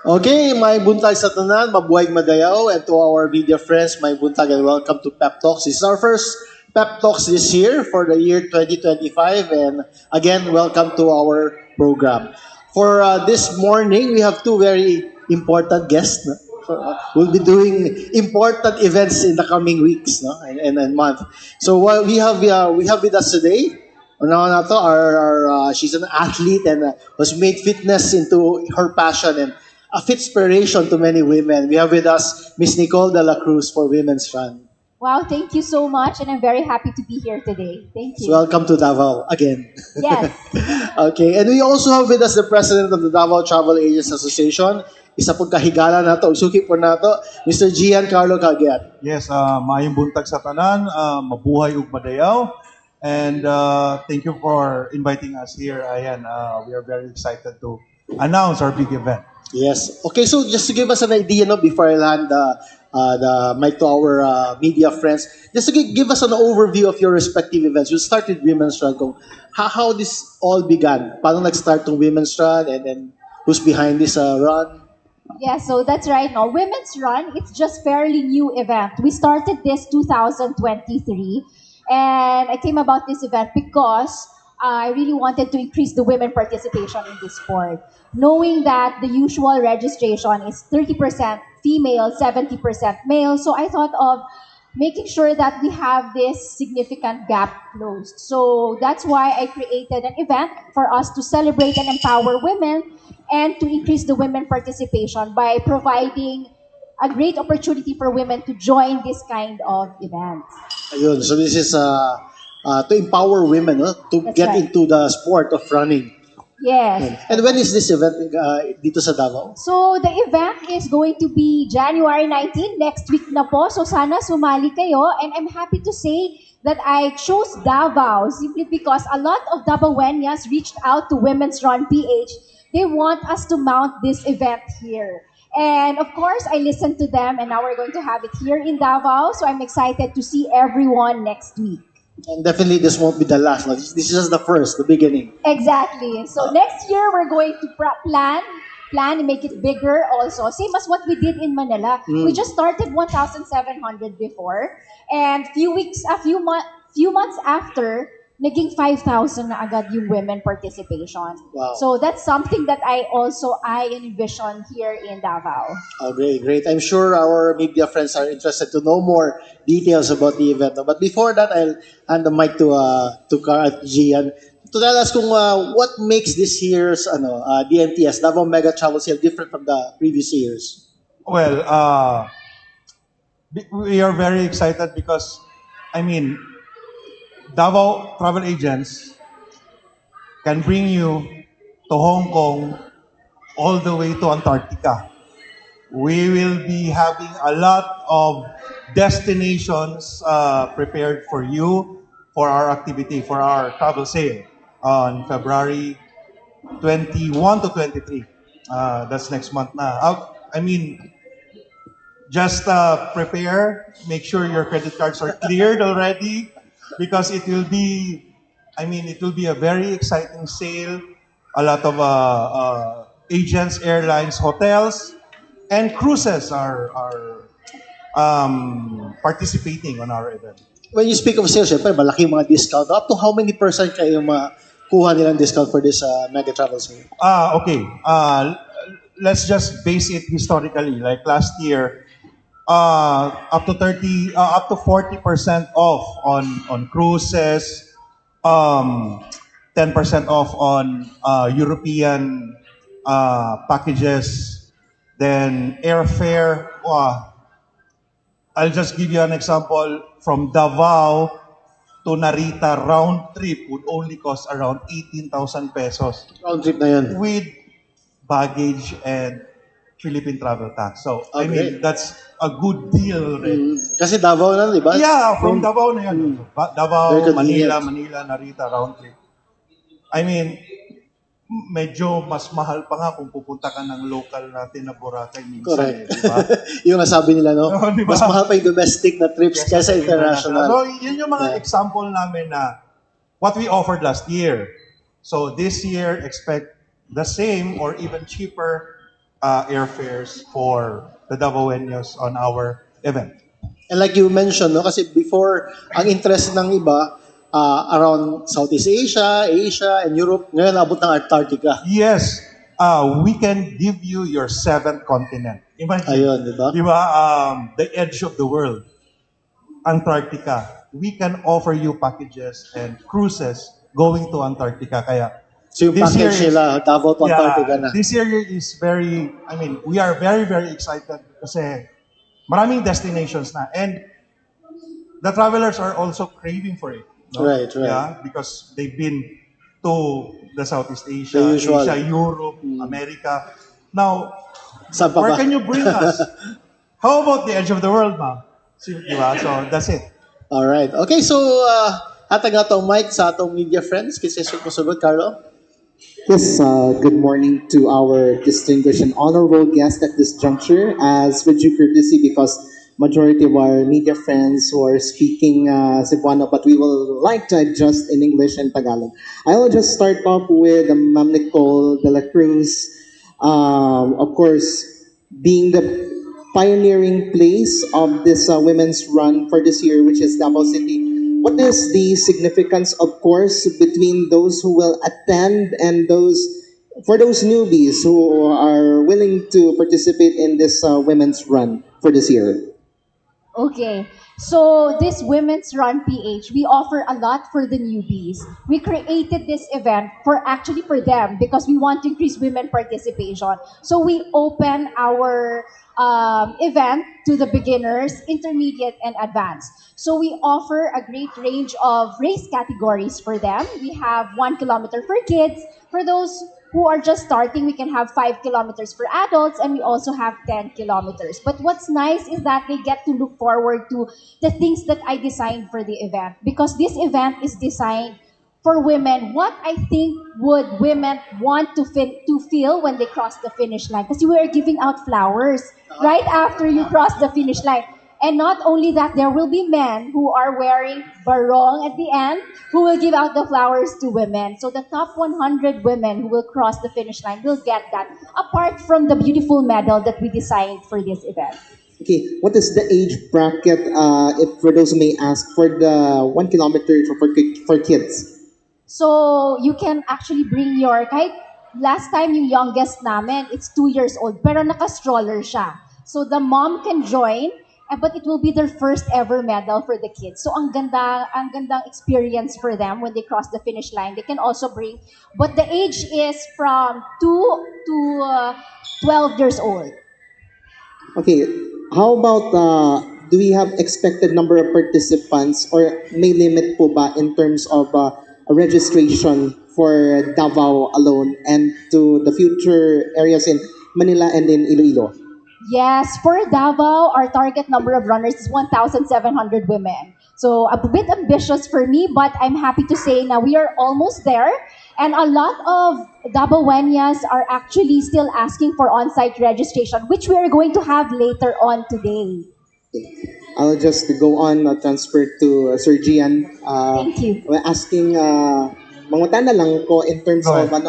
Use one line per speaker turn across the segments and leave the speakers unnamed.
Okay, may buntag sa tanan, mabuhay madayaw, and to our media friends, may buntag and welcome to Pep Talks. This is our first Pep Talks this year for the year 2025, and again, welcome to our program. For this morning, we have two very important guests. No? We'll be doing important events in the coming weeks, no, and month. So we have with us today. Una na to, she's an athlete and was made fitness into her passion and a inspiration to many women. We have with us Miss Nicole de la Cruz for Women's Run.
Wow, thank you so much, and I'm very happy to be here today. Thank
So
you.
welcome to Davao again.
Yes.
Okay, and we also have with us the president of the Davao Travel Agents Association. Isa pong kahigala na to, suki po na to, Mr. Gian Carlo Cagiat.
Yes, maayong buntag sa tanan, mabuhay ug madayaw. And thank you for inviting us here. Ayan, we are very excited to announce our big event.
Yes. Okay, so just to give us an idea, no, before I hand the mic to our media friends, just to give us an overview of your respective events. You started Women's Run. Kung how this all began. Paano nag-start tong Women's Run and then who's behind this run?
Yeah, so that's right. No, Women's Run, it's just fairly new event. We started this 2023, and I came about this event because I really wanted to increase the women participation in this sport. Knowing that the usual registration is 30% female, 70% male, so I thought of making sure that we have this significant gap closed. So that's why I created an event for us to celebrate and empower women and to increase the women participation by providing a great opportunity for women to join this kind of events.
Ayun. So this is to empower women, no, to
That's
get
right.
into the sport of running.
Yes.
And when is this event dito sa Davao?
So, the event is going to be January 19, next week na po. So, sana sumali kayo. And I'm happy to say that I chose Davao simply because a lot of Davaoenas reached out to Women's Run PH. They want us to mount this event here. And of course, I listened to them and now we're going to have it here in Davao. So, I'm excited to see everyone next week.
And definitely this won't be the last. No? This is just the first, the beginning.
Exactly. So next year we're going to plan and make it bigger also. Same as what we did in Manila. We just started 1,700 before, and few months after, naging 5,000 na agad yung women participation.
Wow.
So that's something that I envision here in Davao.
Oh, great, great. I'm sure our media friends are interested to know more details about the event. No? But before that, I'll hand the mic to Gian to tell us kung, what makes this year's DMTS, Davao Mega Travel Sale, different from the previous years.
Well, we are very excited because, I mean, Davao travel agents can bring you to Hong Kong all the way to Antarctica. We will be having a lot of destinations prepared for you for our activity, for our travel sale on February 21 to 23. That's next month na. I mean, just prepare, make sure your credit cards are cleared already because it will be a very exciting sale. A lot of agents, airlines, hotels, and cruises are participating on our event.
When you speak of sales, syempre, malaki yung mga discount. Up to how many percent kayo makuha nilang discount for this Mega Travel Sale?
Okay. Let's just base it historically. Like last year, up to 40% off on cruises, 10% off on European packages, then airfare. I'll just give you an example. From Davao to Narita, round trip would only cost around 18,000 pesos
Round trip na yun.
with baggage and Philippine travel tax. So, I
Okay.
mean, that's a good deal already.
Kasi Davao na, di ba?
Yeah, from Davao na yun. Davao,
Very convenient.
Manila, Narita, round trip. I mean, medyo mas mahal pa nga kung pupunta ka ng local natin na Boracay minsan.
Correct.
Di ba?
Yung nasabi nila, no?
Oh, di ba?
Mas mahal pa yung domestic na trips kaysa international.
So, yun yung mga
Yeah.
example namin na what we offered last year. So, this year, expect the same or even cheaper airfares for the Davaoenos on our event.
And like you mentioned, no, kasi before, ang interest ng iba, around Southeast Asia, Asia, and Europe, ngayon abot ng Antarctica.
Yes, we can give you your seventh continent. Imagine,
Ayun, di ba?
di ba, the edge of the world, Antarctica. We can offer you packages and cruises going to Antarctica. Kaya
So yung
this year
package
is,
nila, Davao to Antarctica
yeah,
na.
this year is very, I mean, we are very, very excited kasi maraming destinations na. And the travelers are also craving for it. No?
Right, right.
Yeah, because they've been to the Southeast Asia,
The usual.
Asia, Europe, America. Now,
Saan pa
where
ba?
can you bring us? How about the edge of the world, ma'am? Di ba? So, that's it.
Alright. Okay, so, hatag na tong mic sa atong media friends. Kasi sugod, Carlo.
Yes, good morning to our distinguished and honorable guest at this juncture. As with due courtesy, because majority of our media friends who are speaking Cebuano, but we will like to adjust in English and Tagalog. I will just start off with Ma'am Nicole de la Cruz. Of course, being the pioneering place of this women's run for this year, which is Davao City. What is the significance, of course, between those who will attend and those for those newbies who are willing to participate in this women's run for this year?
Okay. So this Women's Run PH, we offer a lot for the newbies. We created this event for actually for them because we want to increase women participation. So we open our event to the beginners, intermediate, and advanced. So we offer a great range of race categories for them. We have 1 kilometer for kids. For those who are just starting, we can have 5 kilometers for adults, and we also have 10 kilometers. But what's nice is that they get to look forward to the things that I designed for the event because this event is designed for women. What I think would women want to feel when they cross the finish line? Because we are giving out flowers right after you cross the finish line. And not only that, there will be men who are wearing barong at the end who will give out the flowers to women. So the top 100 women who will cross the finish line will get that, apart from the beautiful medal that we designed for this event.
Okay, what is the age bracket, if for those who may ask, for the 1 kilometer for kids?
So you can actually bring your, kahit last time yung youngest namin, it's 2 years old, pero naka-stroller siya. So the mom can join, but it will be their first ever medal for the kids. So ang gandang experience for them when they cross the finish line. They can also bring, but the age is from 2 to 12 years old.
Okay, how about do we have expected number of participants or may limit po ba in terms of a registration for Davao alone and to the future areas in Manila and in Iloilo?
Yes, for Davao, our target number of runners is 1,700 women. So a bit ambitious for me, but I'm happy to say now we are almost there. And a lot of Davaoenas are actually still asking for on-site registration, which we are going to have later on today.
I'll just go on transfer to Sir Gian.
Thank you.
We're asking, mangutan na lang ko in terms
Go
of
ahead.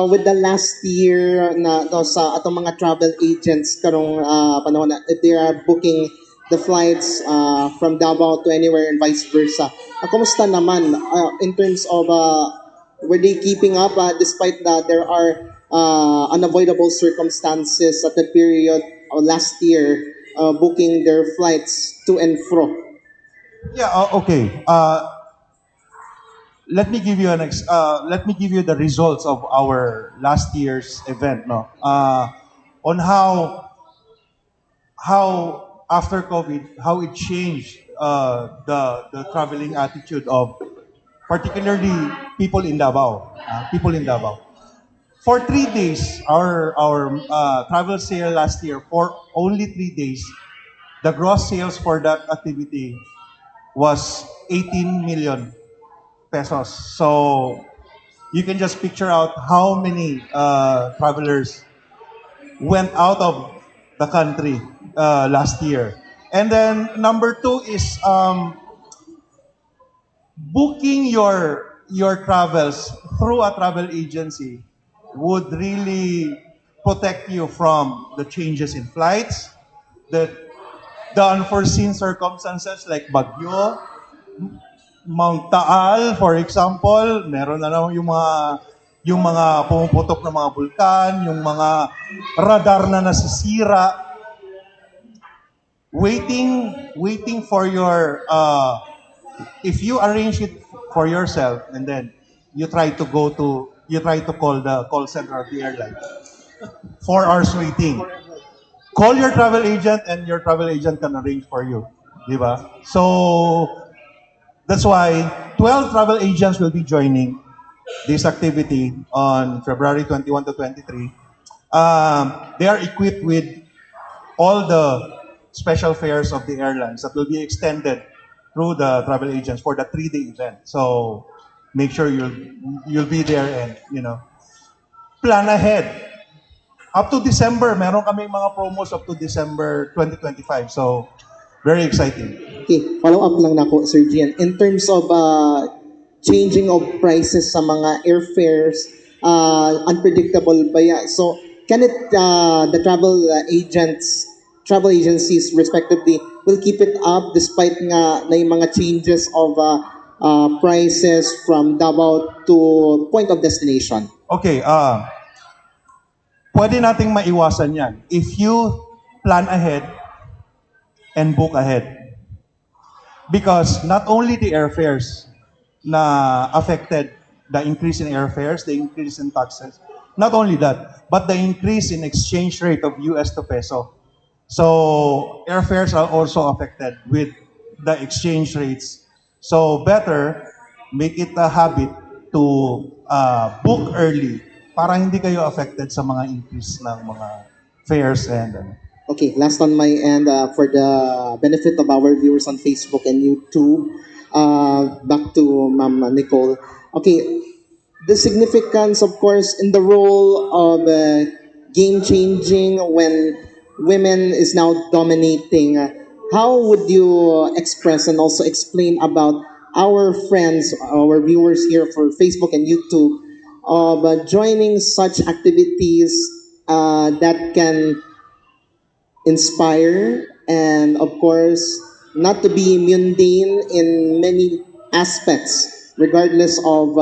with the last year na no, sa atong mga travel agents karong panahon na if they are booking the flights from Davao to anywhere and vice versa. Kumusta naman in terms of were they keeping up despite that there are unavoidable circumstances at the period of last year booking their flights to and fro?
Yeah, okay. Let me give you let me give you the results of our last year's event, no? On how after COVID, how it changed the traveling attitude of particularly people in Davao, people in Davao. For 3 days, our travel sale last year for only 3 days, the gross sales for that activity was 18 million pesos. So you can just picture out how many travelers went out of the country last year. And then number two is booking your travels through a travel agency would really protect you from the changes in flights, the unforeseen circumstances like bagyo, Mount Taal, for example, meron na naman yung mga pumuputok ng mga bulkan, yung mga radar na nasisira, waiting for your if you arrange it for yourself and then you try to call the call center of the airline. 4 hours waiting. Call your travel agent and your travel agent can arrange for you. Di ba? So, that's why 12 travel agents will be joining this activity on February 21 to 23. They are equipped with all the special fares of the airlines that will be extended through the travel agents for the 3-day event. So make sure you'll be there and plan ahead. Up to December, meron kaming mga promos up to December 2025. So very exciting.
Okay, follow up lang na ko, Sir Gian. In terms of changing of prices sa mga airfares, unpredictable ba yan? So, can it, the travel agencies respectively, will keep it up despite nga na yung mga changes of prices from Davao to point of destination?
Okay, pwede nating maiwasan yan if you plan ahead and book ahead. Because not only the airfares na affected, the increase in airfares, the increase in taxes, not only that, but the increase in exchange rate of US to peso. So airfares are also affected with the exchange rates. So better make it a habit to book early para hindi kayo affected sa mga increase ng mga fares and
Okay, last on my end, for the benefit of our viewers on Facebook and YouTube, back to Ma'am Nicole. Okay, the significance, of course, in the role of game changing when women is now dominating. How would you express and also explain about our friends, our viewers here for Facebook and YouTube, of joining such activities that can inspire and of course not to be mundane in many aspects regardless of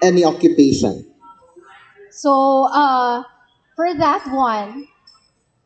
any occupation?
So, for that one,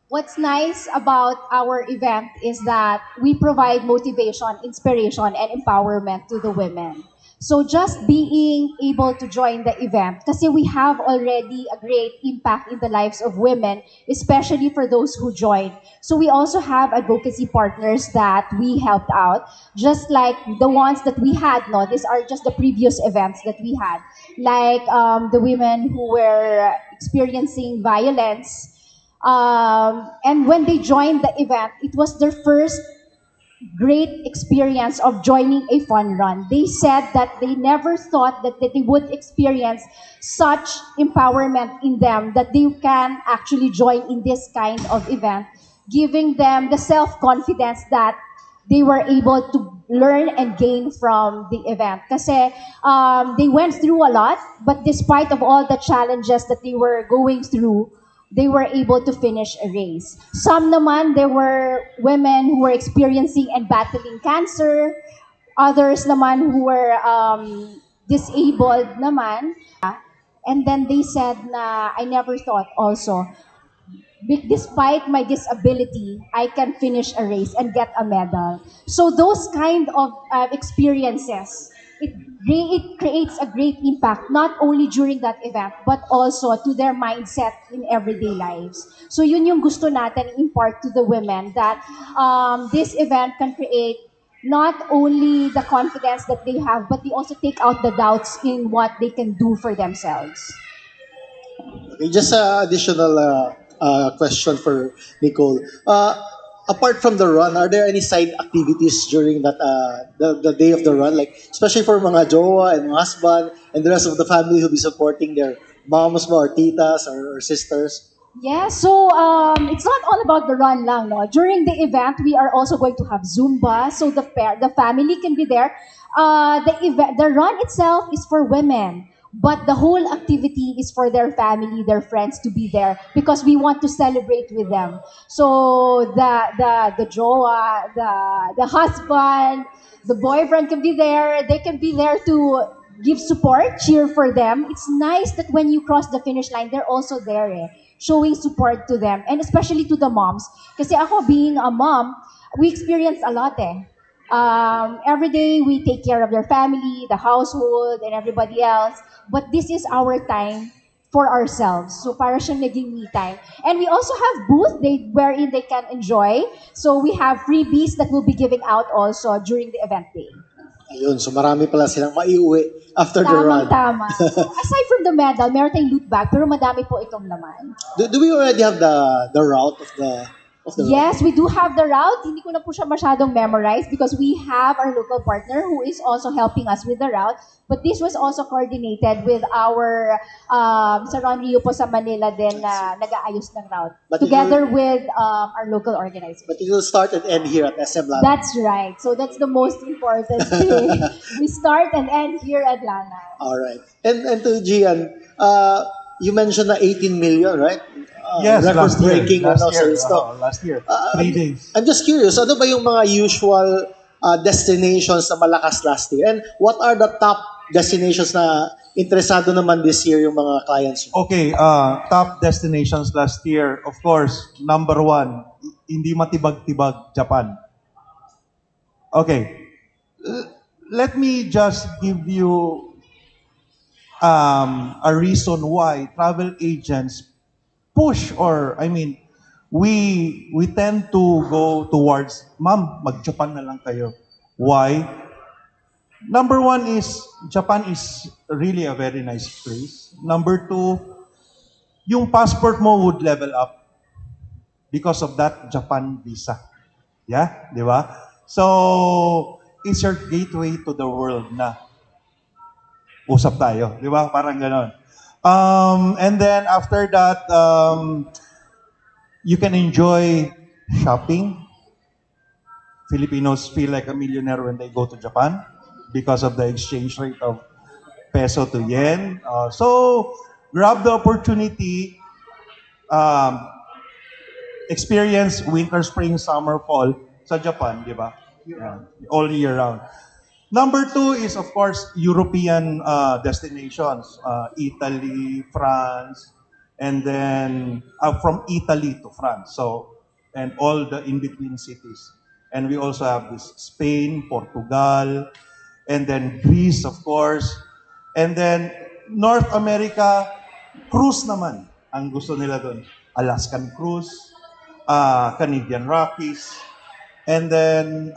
what's nice about our event is that we provide motivation, inspiration, and empowerment to the women. So just being able to join the event, kasi we have already a great impact in the lives of women, especially for those who join. So we also have advocacy partners that we helped out, just like the ones that we had, no? These are just the previous events that we had. Like the women who were experiencing violence, and when they joined the event, it was their first great experience of joining a fun run. They said that they never thought that they would experience such empowerment in them that they can actually join in this kind of event, giving them the self-confidence that they were able to learn and gain from the event. Kasi they went through a lot, but despite of all the challenges that they were going through, they were able to finish a race. Some naman, there were women who were experiencing and battling cancer. Others naman who were disabled naman. And then they said na, I never thought also, despite my disability, I can finish a race and get a medal. So those kind of experiences, it creates a great impact, not only during that event, but also to their mindset in everyday lives. So yun yung gusto natin impart to the women, that this event can create not only the confidence that they have, but they also take out the doubts in what they can do for themselves.
Okay, just an additional question for Nicole. Apart from the run, are there any side activities during that the day of the run, like especially for mga jowa and mga husband and the rest of the family who'll be supporting their moms or titas or sisters?
Yeah, so it's not all about the run lang, no. During the event, we are also going to have Zumba, so the family can be there. The run itself is for women. But the whole activity is for their family, their friends to be there because we want to celebrate with them. So the jowa, the husband, the boyfriend can be there. They can be there to give support, cheer for them. It's nice that when you cross the finish line, they're also there, showing support to them, and especially to the moms. Kasi ako, being a mom, we experience a lot, every day we take care of their family, the household, and everybody else. But this is our time for ourselves. So para siyang naging me time. And we also have booth wherein they can enjoy. So we have freebies that we'll be giving out also during the event day.
Ayun, so marami pala silang maiuwi after the run.
Tamang-tama. So aside from the medal, meron tayong loot bag, pero madami po itong laman.
Do we already have the route of the
Yes, we do have the route. Hindi ko na po siya masyadong memorize because we have our local partner who is also helping us with the route. But this was also coordinated with our sa Ron Rio po sa Manila din na nag-aayos ng route.
But
Together with our local organization.
But it will start and end here at SM Lana.
That's right. So that's the most important thing. We start and end here at Lana.
All right. And to Gian, you mentioned na 18 million, right?
Yes, last year.
Record-breaking sales to.
Last year. 3 days.
I'm just curious, ano ba yung mga usual destinations na malakas last year? And what are the top destinations na interesado naman this year yung mga clients?
Okay, top destinations last year, of course, number 1, hindi matibag-tibag, Japan. Okay, let me just give you a reason why travel agents push, or we tend to go towards, ma'am, mag-Japan na lang kayo. Why? Number 1 is, Japan is really a very nice place. Number 2, yung passport mo would level up because of that Japan visa. Yeah? Di ba? So, it's your gateway to the world na. Usap tayo. Di ba? Parang ganon. And then after that, you can enjoy shopping. Filipinos feel like a millionaire when they go to Japan because of the exchange rate of peso to yen. So grab the opportunity, experience winter, spring, summer, fall sa Japan, di ba? Yeah, all year round. Number 2 is, of course, European destinations. Italy, France, and then from Italy to France. So, and all the in-between cities. And we also have this Spain, Portugal, and then Greece, of course. And then North America, cruise naman ang gusto nila doon. Alaskan cruise, Canadian Rockies, and then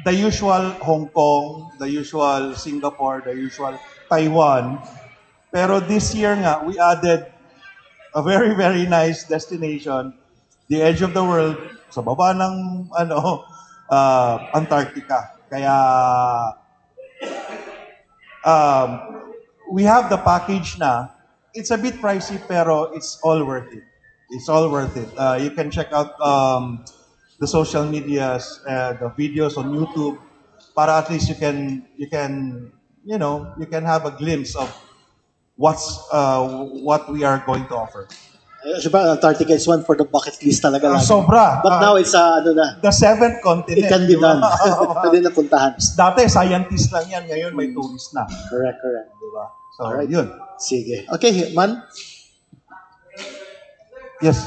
the usual Hong Kong, the usual Singapore, the usual Taiwan. Pero this year nga, we added a very, very nice destination, the edge of the world, sa baba ng Antarctica. Kaya we have the package na. It's a bit pricey pero it's all worth it. It's all worth it. You can check out the social medias, the videos on YouTube, para at least you can have a glimpse of what we are going to offer.
Siyempre, Antarctica is one for the bucket list talaga lagi.
Sobra.
But now it's
the 7th continent.
It can be
diba?
done. Pwede na puntahan.
Dati scientist lang yan, ngayon may tourist na.
Correct.
Diba? So,
Alright.
yun.
Sige. Okay, man.
Yes.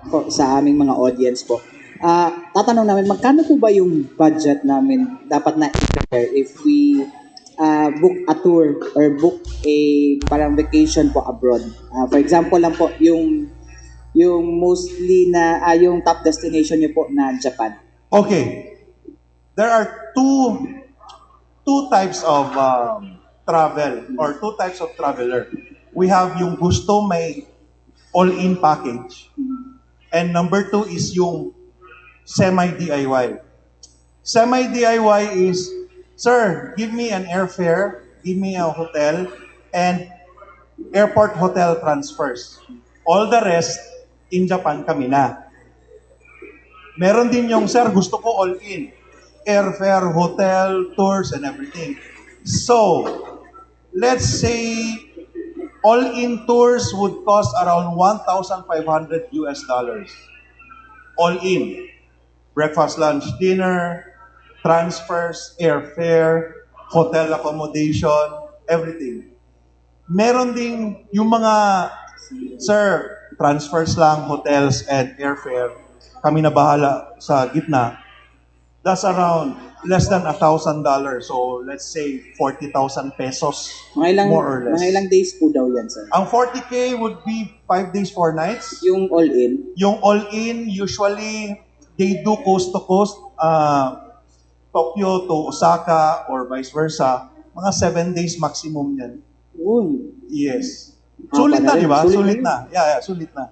Po, sa aming mga audience po. Tatanong namin, magkano po ba yung budget namin dapat na i-prepare if we book a tour or book a parang vacation po abroad? For example lang po, yung mostly na, yung top destination niyo po na Japan.
Okay. There are two types of travel or two types of traveler. We have yung gusto may all-in package. And number 2 is yung semi-DIY. Semi-DIY is, sir, give me an airfare, give me a hotel, and airport hotel transfers. All the rest, in Japan kami na. Meron din yung, sir, gusto ko all-in. airfare, hotel, tours, and everything. So, let's say all-in tours would cost around 1,500 US dollars. All in. Breakfast, lunch, dinner, transfers, airfare, hotel accommodation, everything. Meron ding yung mga, sir, transfers lang, hotels and airfare. Kami na bahala sa gitna. That's around less than $1,000. So let's say 40,000 pesos, more or less.
Mga ilang days po daw yan, sir?
Ang 40K would be 5 days, 4 nights.
Yung all-in?
Yung all-in, usually, they do coast to coast, Tokyo to Osaka or vice versa. Mga 7 days maximum yan.
Uy.
Yes. Sulit na, di ba? Sulit na. Yeah, sulit na.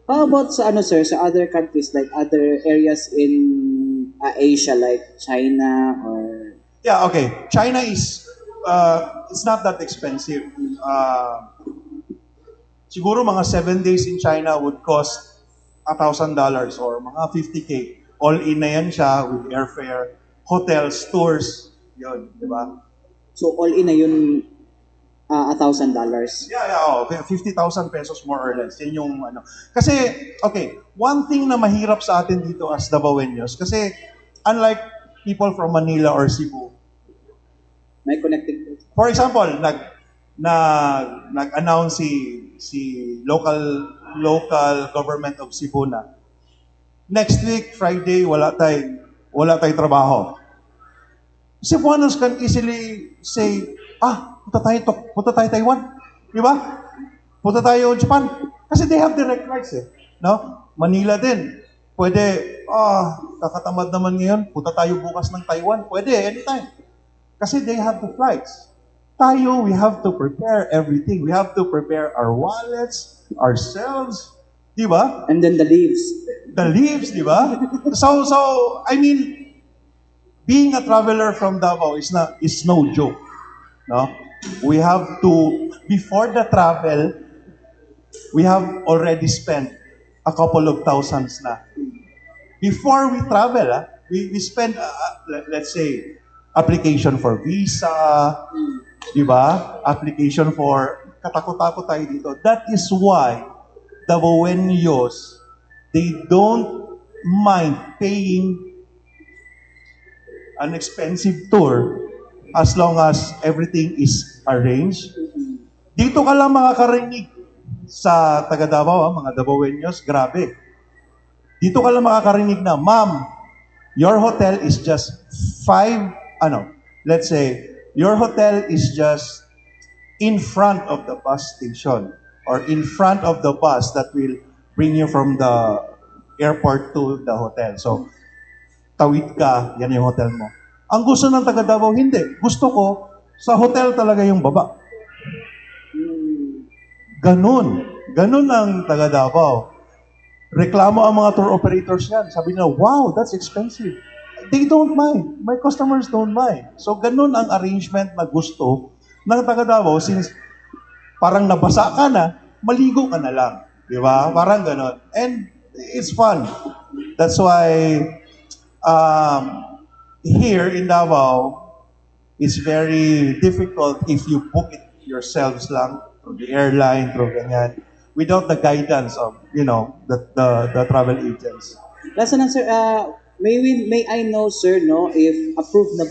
How about sa sa other countries, like other areas in Asia, like China or...
Yeah, okay. China is, it's not that expensive. Siguro mga 7 days in China would cost $1,000 or mga 50K. All in na yan siya with airfare, hotels, tours, yun, di ba?
So all in na yun, $1,000.
Yeah, 50,000 pesos more or less. Yan yung ano. Kasi, okay, one thing na mahirap sa atin dito as Davaoenos, kasi unlike people from Manila or Cebu,
May connecting.
for example, nag-announce si local government of Cebu na next week, Friday, wala tayong trabaho. Cebuanos can easily say, punta tayo Taiwan. Di ba? Punta tayo Japan. Kasi they have direct flights eh. No? Manila din. Pwede, kakatamad naman ngayon, punta tayo bukas ng Taiwan. Pwede, anytime. Kasi they have the flights. Tayo, we have to prepare everything. We have to prepare our wallets, ourselves. Di ba?
And then the leaves.
The leaves, di ba? So, I mean, being a traveler from Davao is no joke. No? We have to, before the travel, we have already spent a couple of thousands na. Before we travel, we spend, let's say, application for visa, di ba? Application for, katakot-takot tayo dito. That is why Davaoenos, they don't mind paying an expensive tour as long as everything is arranged. Dito ka lang makakarinig sa taga Davao, mga Davaoenos, grabe. Dito ka lang makakarinig na, ma'am, your hotel is just let's say, your hotel is just in front of the bus station or in front of the bus that will bring you from the airport to the hotel. So, tawid ka, yan yung hotel mo. Ang gusto ng taga Davao, hindi. Gusto ko, sa hotel talaga yung baba. Ganun ang taga Davao. Reklamo ang mga tour operators yan. Sabi nila, wow, that's expensive. They don't mind. My customers don't mind. So, ganun ang arrangement na gusto ng taga Davao since parang nabasa ka na, maligo ka na lang. Di ba? Parang ganun. And it's fun. That's why here in Davao, it's very difficult if you book it yourselves lang through the airline, through ganyan, without the guidance of, the travel agents.
Last na, sir, may I know, sir, no, if approved na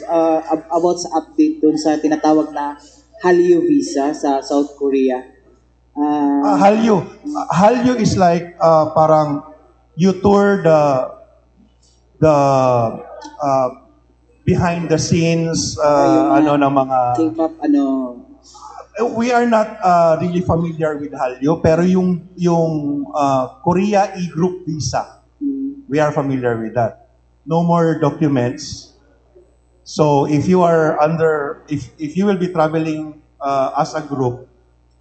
about sa update dun sa tinatawag na Hallyu visa sa South Korea?
Hallyu is like parang you tour the behind the scenes ng mga
K-pop
we are not really familiar with Hallyu, pero yung Korea e-group visa, we are familiar with that. No more documents. So if you are if you will be traveling as a group,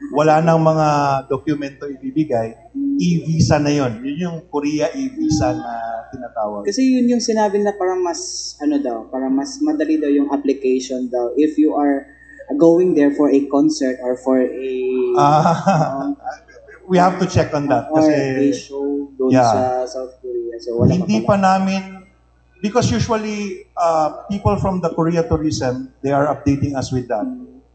wala nang mga dokumento ibibigay, e-visa na yon. Yun yung Korea e-visa na tinatawag.
Kasi yun yung sinabi na parang mas parang mas madali daw yung application daw if you are going there for a concert or for a
we have to check on that
or
kasi
a show doon sa South Korea. So wala
hindi pa namin because usually people from the Korea tourism, they are updating us with that.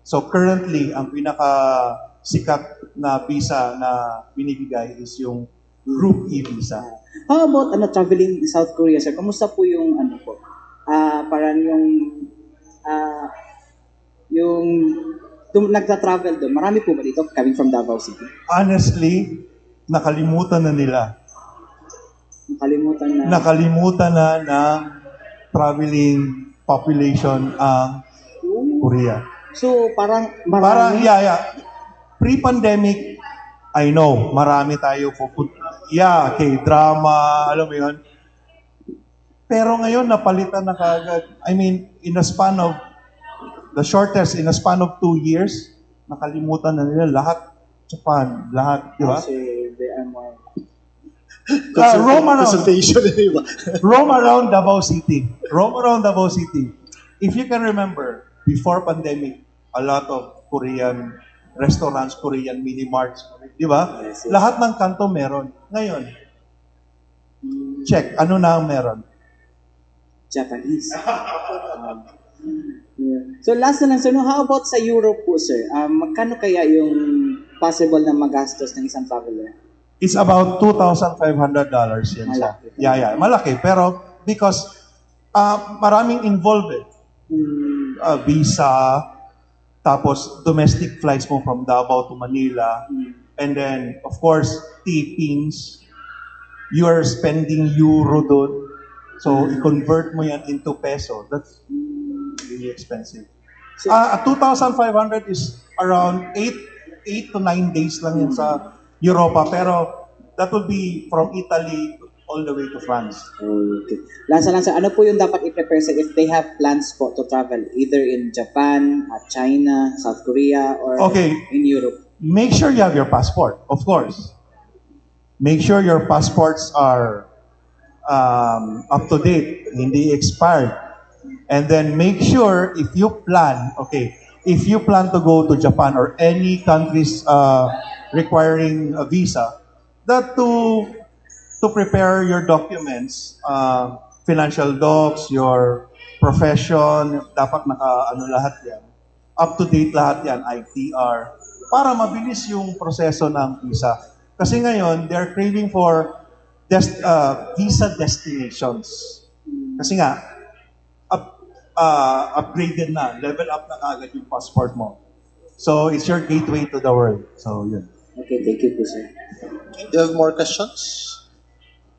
So currently, ang pinaka sikat na visa na binibigay is yung Group E visa.
How about traveling in South Korea, sir? Kamusta po yung ano po? Parang ah, yung nagta-travel doon. Marami po ba dito coming from Davao City?
Honestly, nakalimutan na nila.
Nakalimutan na.
Nakalimutan na ng traveling population ang Korea.
So, parang
Parang,
marami.
Pre-pandemic, I know, marami tayo K-drama, alam mo yun. Pero ngayon, napalitan na kagad. I mean, in a span of 2 years, nakalimutan na nila lahat. Japan, lahat, di ba?
Kasi they are more...
Roam around.
Consultation, di ba?
Roam around Davao City. Roam around Davao City. If you can remember, before pandemic, a lot of Korean restaurants, Korean mini-marts, di ba?
Yes, yes.
Lahat ng kanto meron. Ngayon, check, ano na ang meron?
Japanese. Yeah. So last na lang, sir, how about sa Europe po, sir? Magkano kaya yung possible na magastos ng isang traveler?
It's about $2,500 yan siya.
Malaki.
Malaki. Pero because maraming involved visa, tapos domestic flights mo from Davao to Manila, and then, of course, tippings. You are spending euro doon. So, i-convert mo yan into peso. That's really expensive. 2,500 is around 8 to 9 days lang yan sa Europa. Pero, that will be from Italy all the way to France.
Okay. Last na lang, sir, ano po yung dapat i-prepare sa if they have plans po to travel either in Japan, China, South Korea, or in Europe?
Make sure you have your passport, of course. Make sure your passports are up to date, hindi expired. And then make sure if you plan to go to Japan or any countries requiring a visa, that to prepare your documents, financial docs, your profession, dapat lahat yan. Up to date lahat yan, ITR, para mabilis yung proseso ng visa. Kasi ngayon, they're craving for visa destinations. Kasi nga, upgraded na, level up na agad yung passport mo. So, it's your gateway to the world. So, yun.
Okay, thank you po, sir.
Do you have more questions?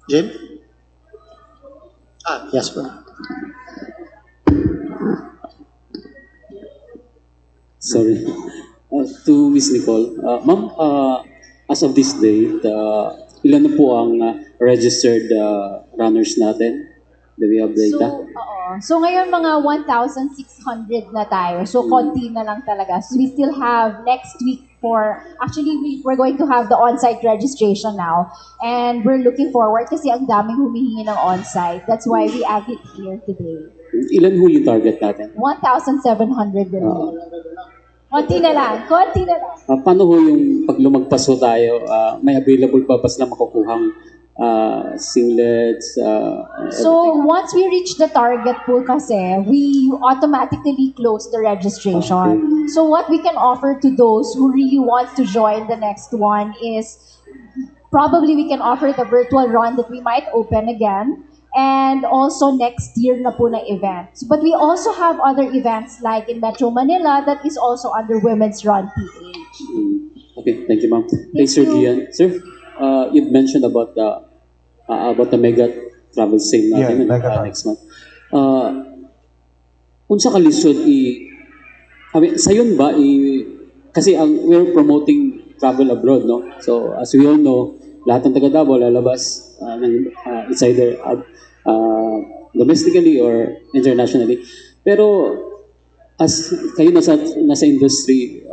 Jim? Yes, bro.
Sorry. To Miss Nicole, ma'am, as of this date, ilan na po ang registered runners natin? Do we have data?
So ngayon mga 1,600 na tayo. So konti na lang talaga. So we still have next week we're going to have the on-site registration now. And we're looking forward kasi ang daming humihingi ng on-site. That's why we have it here today.
Ilan ho yung target natin?
1,700 din. Konti na lang.
Paano ho yung pag lumagpas ho tayo, may available pa ba sila makukuhang singlets?
So once we reach the target po kasi, we automatically close the registration. So what we can offer to those who really want to join the next one is probably we can offer the virtual run that we might open again. And also next year na po na events. But we also have other events like in Metro Manila that is also under Women's Run PH.
Okay, thank you, ma'am. Thanks, Sir Gian. Sir, you've mentioned about the mega travel sale natin next month. Unsa ka lisod sayon ba kasi we're promoting travel abroad, no? So as we all know, lahat ng taga Davao lalabas it's either domestically or internationally. Pero as kayo nasa industry,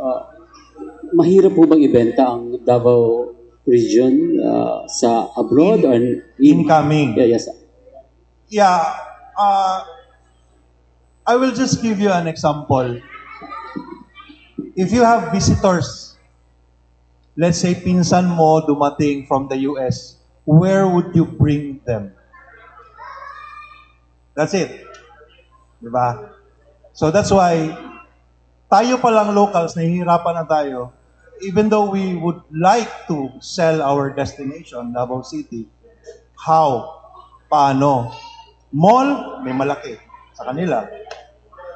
mahirap po bang ibenta ang Davao region sa abroad or
incoming?
Yes.
Yeah. I will just give you an example. If you have visitors, let's say pinsan mo dumating from the US, where would you bring them? That's it. Diba? So that's why tayo palang locals, nahihirapan na tayo. Even though we would like to sell our destination, Davao City, how? Paano? Mall, may malaki sa kanila.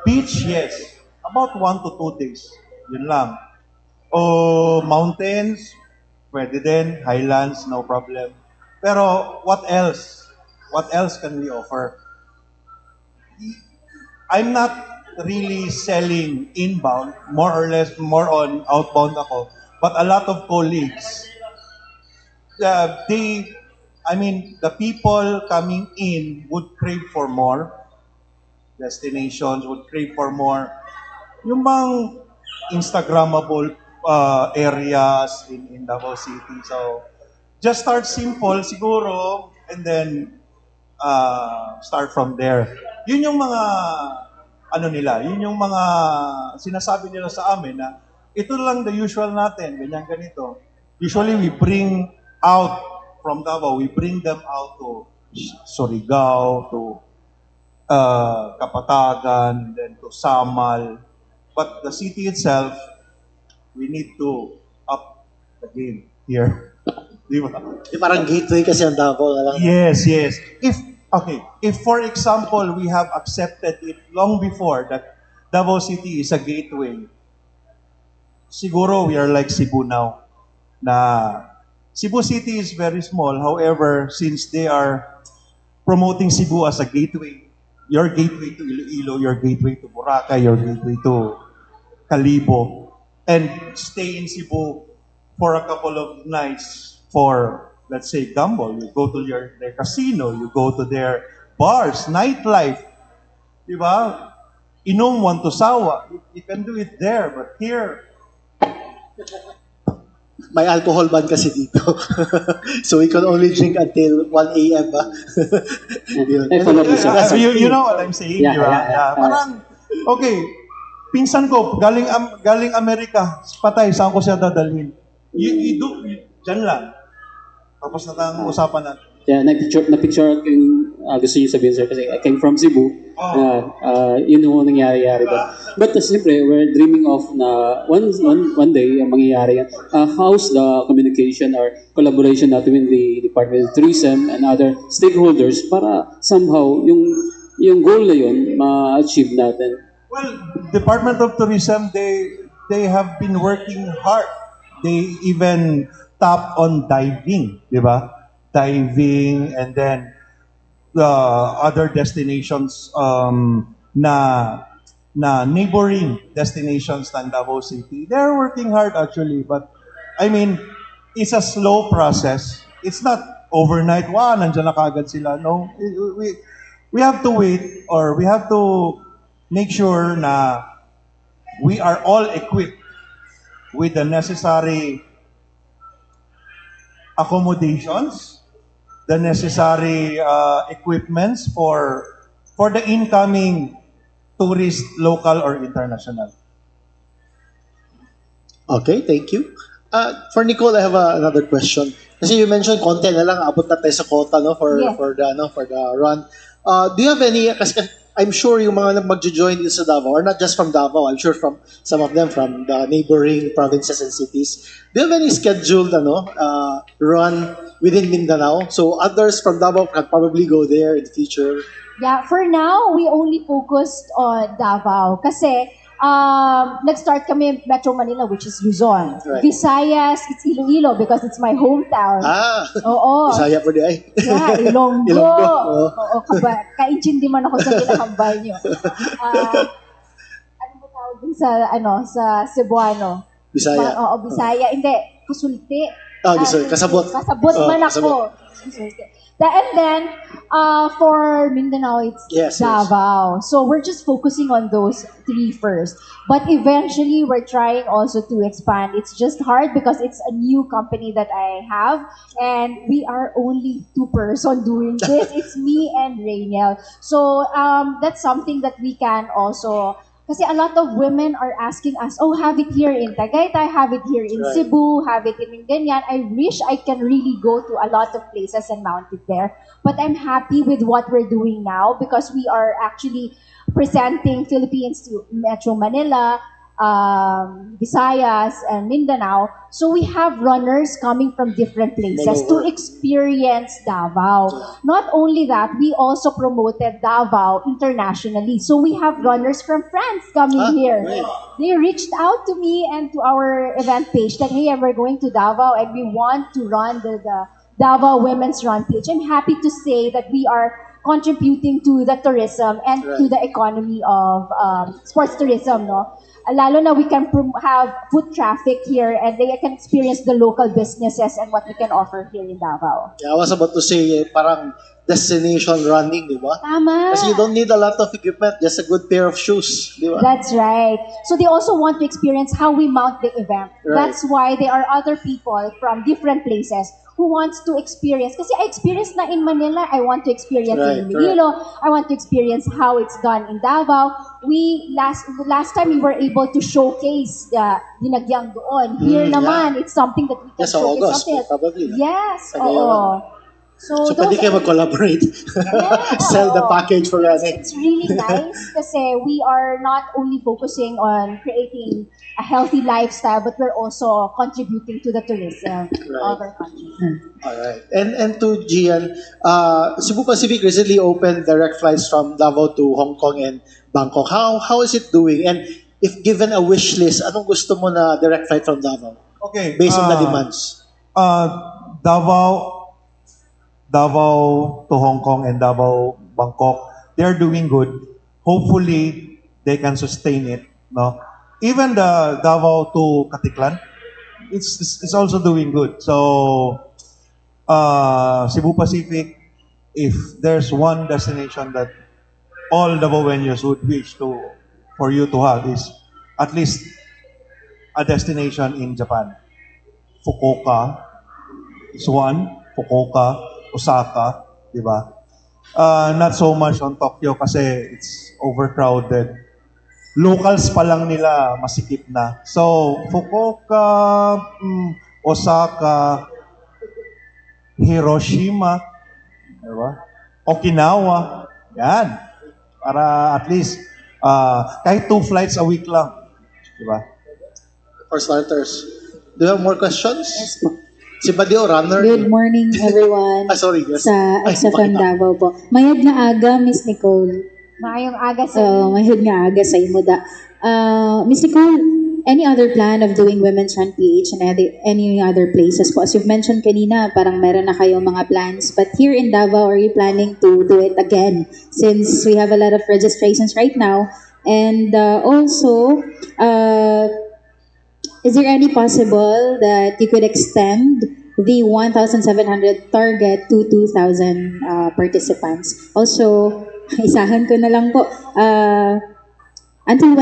Beach, yes. About 1 to 2 days. Yun lang. O mountains, pwede din. Highlands, no problem. Pero what else? What else can we offer? I'm not really selling inbound, more or less, more on outbound ako. But a lot of colleagues, the people coming in would crave for more destinations, would crave for more. Yung bang Instagrammable areas in Davao City. So, just start simple siguro, and then start from there. Yun yung mga yun yung mga sinasabi nila sa amin na ito lang the usual natin, ganyan ganito. Usually we bring out from Davao, we bring them out to Surigao, to Kapatagan, then to Samal. But the city itself, we need to up the game here. Di ba?
Parang gateway kasi ang Davao na lang.
Yes, yes. If for example, we have accepted it long before that Davao City is a gateway, siguro we are like Cebu now. Na Cebu City is very small. However, since they are promoting Cebu as a gateway, your gateway to Iloilo, your gateway to Boracay, your gateway to Calibo, and stay in Cebu for a couple of nights for, let's say, gamble. You go to their casino, you go to their bars, nightlife. Diba? Inom one to sawa. You can do it there, but here,
May alcohol ban kasi dito. So we can only drink until 1 a.m. ba? Yun.
Follow up, sir.
you know what I'm saying,
Yeah,
di ba?
yeah.
Parang, okay, pinsan ko, galing Amerika, patay, saan ko siya dadalhin? Dyan lang. Tapos na tayong usapan natin.
Yeah, na-picture ko yung gusto niyo sabihin, sir, kasi I came from Cebu. Yun yung nangyari-yari doon. But siyempre, we're dreaming of na one day, mangyayari yan. How's the communication or collaboration natin with the Department of Tourism and other stakeholders para somehow yung goal na yun ma-achieve natin?
Well, Department of Tourism, they have been working hard. They even tap on diving, di ba? Diving, and then other destinations na neighboring destinations ng Davao City. They're working hard actually, but I mean, it's a slow process. It's not overnight, nandiyan na kagad sila. No, we have to wait, or we have to make sure na we are all equipped with the necessary accommodations, the necessary equipments for the incoming tourist, local or international.
Okay, thank you. For Nicole, I have another question. Kasi you mentioned konti na lang, abot na tayo sa quota, no, for
Yeah.
for the run. Do you have any, kasi I'm sure yung mga mag-join dito sa Davao are not just from Davao. I'm sure from some of them from the neighboring provinces and cities. Do you have any scheduled run within Mindanao? So others from Davao can probably go there in the future.
Yeah, for now, we only focused on Davao. Kasi, nag-start kami Metro Manila, which is Luzon.
Right.
Visayas, it's Iloilo because it's my hometown. Oo.
Bisaya po di ay.
Yeah, Ilonggo.
Ilonggo, oo.
Oo, kaintindi man ako sa kinahambal niyo. Ano ba tawag dun sa Cebuano?
Bisaya.
Oo, Bisaya. Hindi, Kusulti.
Kasabot.
Kasabot man ako. And then, for Mindanao, it's
Yes,
Davao. So we're just focusing on those three first. But eventually, we're trying also to expand. It's just hard because it's a new company that I have. And we are only two person doing this. It's me and Rainiel. So that's something that we can also Kasi a lot of women are asking us, oh, have it here in Tagaytay, have it here in
Right.
Cebu, have it in Ganyan. I wish I can really go to a lot of places and mount it there. But I'm happy with what we're doing now because we are actually presenting Philippines to Metro Manila, Visayas, and Mindanao. So we have runners coming from different places
All over.
to experience Davao. Not only that, we also promoted Davao internationally. So we have runners from France coming
Ah,
here.
great.
They reached out to me and to our event page that, hey, we're going to Davao and we want to run the Davao Women's Run page. I'm happy to say that we are contributing to the tourism and to
Right.
the economy of sports tourism, no? Lalo na we can have foot traffic here and they can experience the local businesses and what we can offer here in Davao.
Yeah, I was about to say, parang destination running, di ba?
Tama.
Kasi you don't need a lot of equipment, just a good pair of shoes, di ba?
That's right. So they also want to experience how we mount the event.
Right.
That's why there are other people from different places who wants to experience. Kasi I experienced na in Manila, I want to experience
Right,
in Iloilo, I want to experience how it's done in Davao. We last time we were able to showcase the dinagyang doon. Here
Mm,
naman,
yeah.
it's something that we can
Yes, sa
showcase
August,
natin.
probably, no?
Yes,
Tagayawan.
oo.
So, pwede
those
kayo
are-
mag-collaborate.
Yeah,
Sell the
oo.
package for running.
It's really nice kasi we are not only focusing on creating a healthy lifestyle, but we're also contributing to the tourism of our country.
Alright. And to Gian, Cebu Pacific recently opened direct flights from Davao to Hong Kong and Bangkok. How is it doing? And if given a wish list, anong gusto mo na direct flight from Davao?
Okay.
Based on the demands.
Davao to Hong Kong and Davao Bangkok, they're doing good. Hopefully, they can sustain it. No, even the Davao to Katiklan, it's also doing good. So, Cebu Pacific, if there's one destination that all Davaoenos would wish to for you to have is at least a destination in Japan. Fukuoka is one. Fukuoka, Osaka, di ba? Not so much on Tokyo kasi it's overcrowded. Locals pa lang nila masikip na. So, Fukuoka, Osaka, Hiroshima, di ba? Okinawa, yan. Para at least, kahit 2 flights a week lang. Di ba?
For starters. Do you have more questions?
Yes po.
Si Badio, runner.
Good morning, everyone.
Sorry, yes.
Sa
Ay,
XFM
bakit?
Davao po. Mayad nga aga, Miss Nicole.
Maayong aga sa
Mayad nga aga sa imo da. Miss Nicole, any other plan of doing Women's Run PH and any other places po? As you've mentioned kanina, parang meron na kayong mga plans. But here in Davao, are you planning to do it again? Since we have a lot of registrations right now. And also, is there any possible that you could extend the 1,700 target to 2,000 participants? Also, isahan ko na lang po, until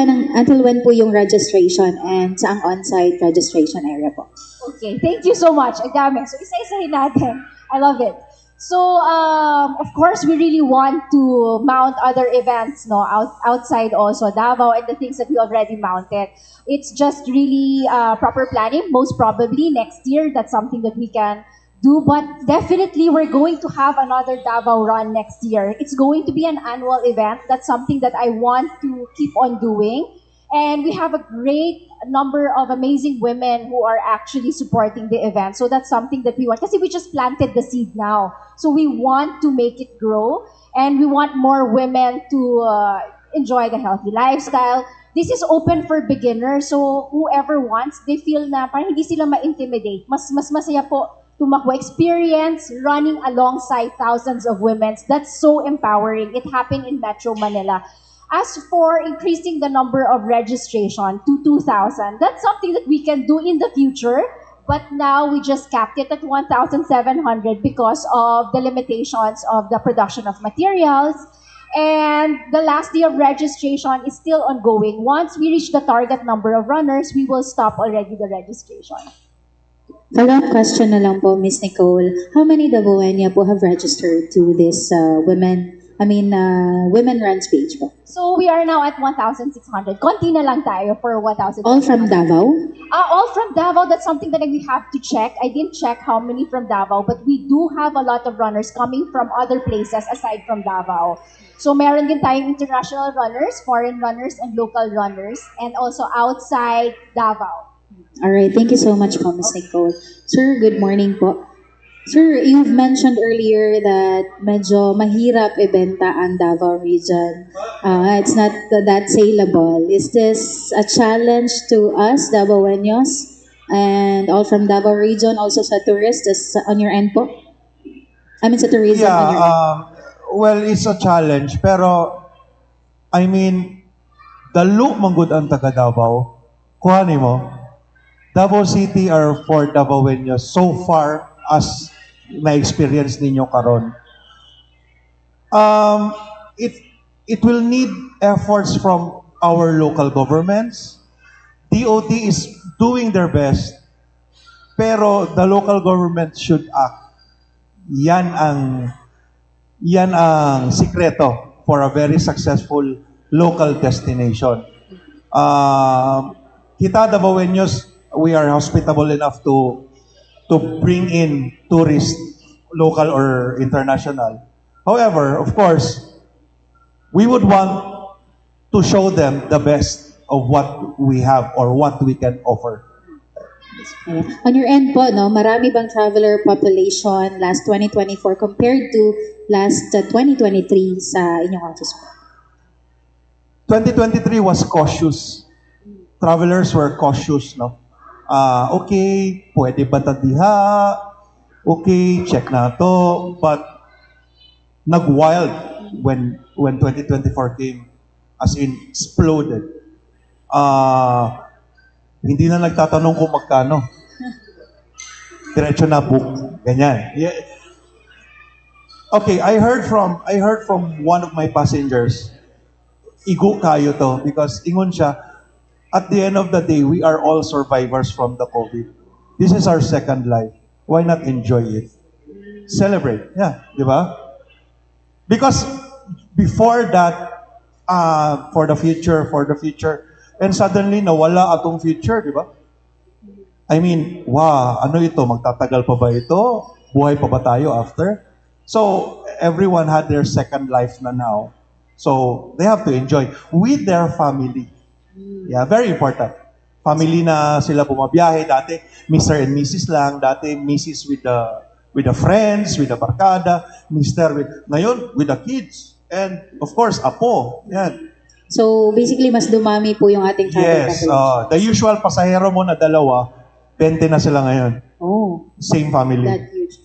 when po yung registration and saang on-site registration area po?
Okay, thank you so much. Ang dami. So, isa-isahin natin. I love it. So, of course, we really want to mount other events, no, outside also Davao and the things that we already mounted. It's just really proper planning. Most probably next year, that's something that we can do. But definitely, we're going to have another Davao run next year. It's going to be an annual event. That's something that I want to keep on doing. And we have a great number of amazing women who are actually supporting the event. So that's something that we want. Kasi we just planted the seed now. So we want to make it grow. And we want more women to enjoy the healthy lifestyle. This is open for beginners. So whoever wants, they feel na parang hindi sila ma-intimidate. Mas masaya po tumakbo experience running alongside thousands of women. That's so empowering. It happened in Metro Manila. As for increasing the number of registration to 2,000, that's something that we can do in the future. But now we just capped it at 1,700 because of the limitations of the production of materials. And the last day of registration is still ongoing. Once we reach the target number of runners, we will stop already the registration.
Follow-up question na lang po, Miss Nicole. How many Davaoenia po have registered to this Women
women runs page po.
So we are now at 1,600. Konti na lang tayo for 1,600.
All from Davao?
All from Davao. That's something that we have to check. I didn't check how many from Davao, but we do have a lot of runners coming from other places aside from Davao. So meron din tayong international runners, foreign runners, and local runners, and also outside Davao.
Alright, thank you so much po, Ms. Nicole. Sir, good morning po. Sir, you've mentioned earlier that medyo mahirap ibenta ang Davao region. It's not that saleable. Is this a challenge to us, Davaoenos, and all from Davao region, also sa tourists on your end po? Sa tourism on your end.
Well, it's a challenge, pero I mean, dalo manggod ang taga Davao. Kuhanin mo, Davao City are for Davaoenos so far as na-experience ninyo karon. It will need efforts from our local governments. DOT is doing their best, pero the local government should act. Yan ang sikreto for a very successful local destination. Kita Davaoenos, we are hospitable enough to bring in tourists, local or international. However, of course, we would want to show them the best of what we have or what we can offer.
On your end po, no, marami bang traveler population last 2024 compared to last 2023 sa inyong office po?
2023 was cautious. Travelers were cautious, no? Okay, pwede ba tadiha? Okay, check na to. But nag-wild when 2024 came, as in exploded. Hindi na nagtatanong kung magkano. Diretso na book. Ganyan. Yeah. Okay, I heard from one of my passengers. Igo kayo to because ingon siya, at the end of the day, we are all survivors from the COVID. This is our second life. Why not enjoy it? Celebrate. Yeah, di ba? Because before that, for the future, and suddenly nawala atong future, di ba? I mean, wow, ano ito? Magtatagal pa ba ito? Buhay pa ba tayo after? So, everyone had their second life na now. So, they have to enjoy with their family. Yeah, very important. Family na sila bumabiyahe. Dati, Mr. and Mrs. lang. Dati, Mrs. with the friends, with the barkada. Mr. Ngayon, with the kids. And, of course, apo. Yan.
So, basically, mas dumami po yung ating travel
Yes.
population.
The usual pasahero mo na dalawa, 20 na sila ngayon.
Oh,
Same family.
that huge.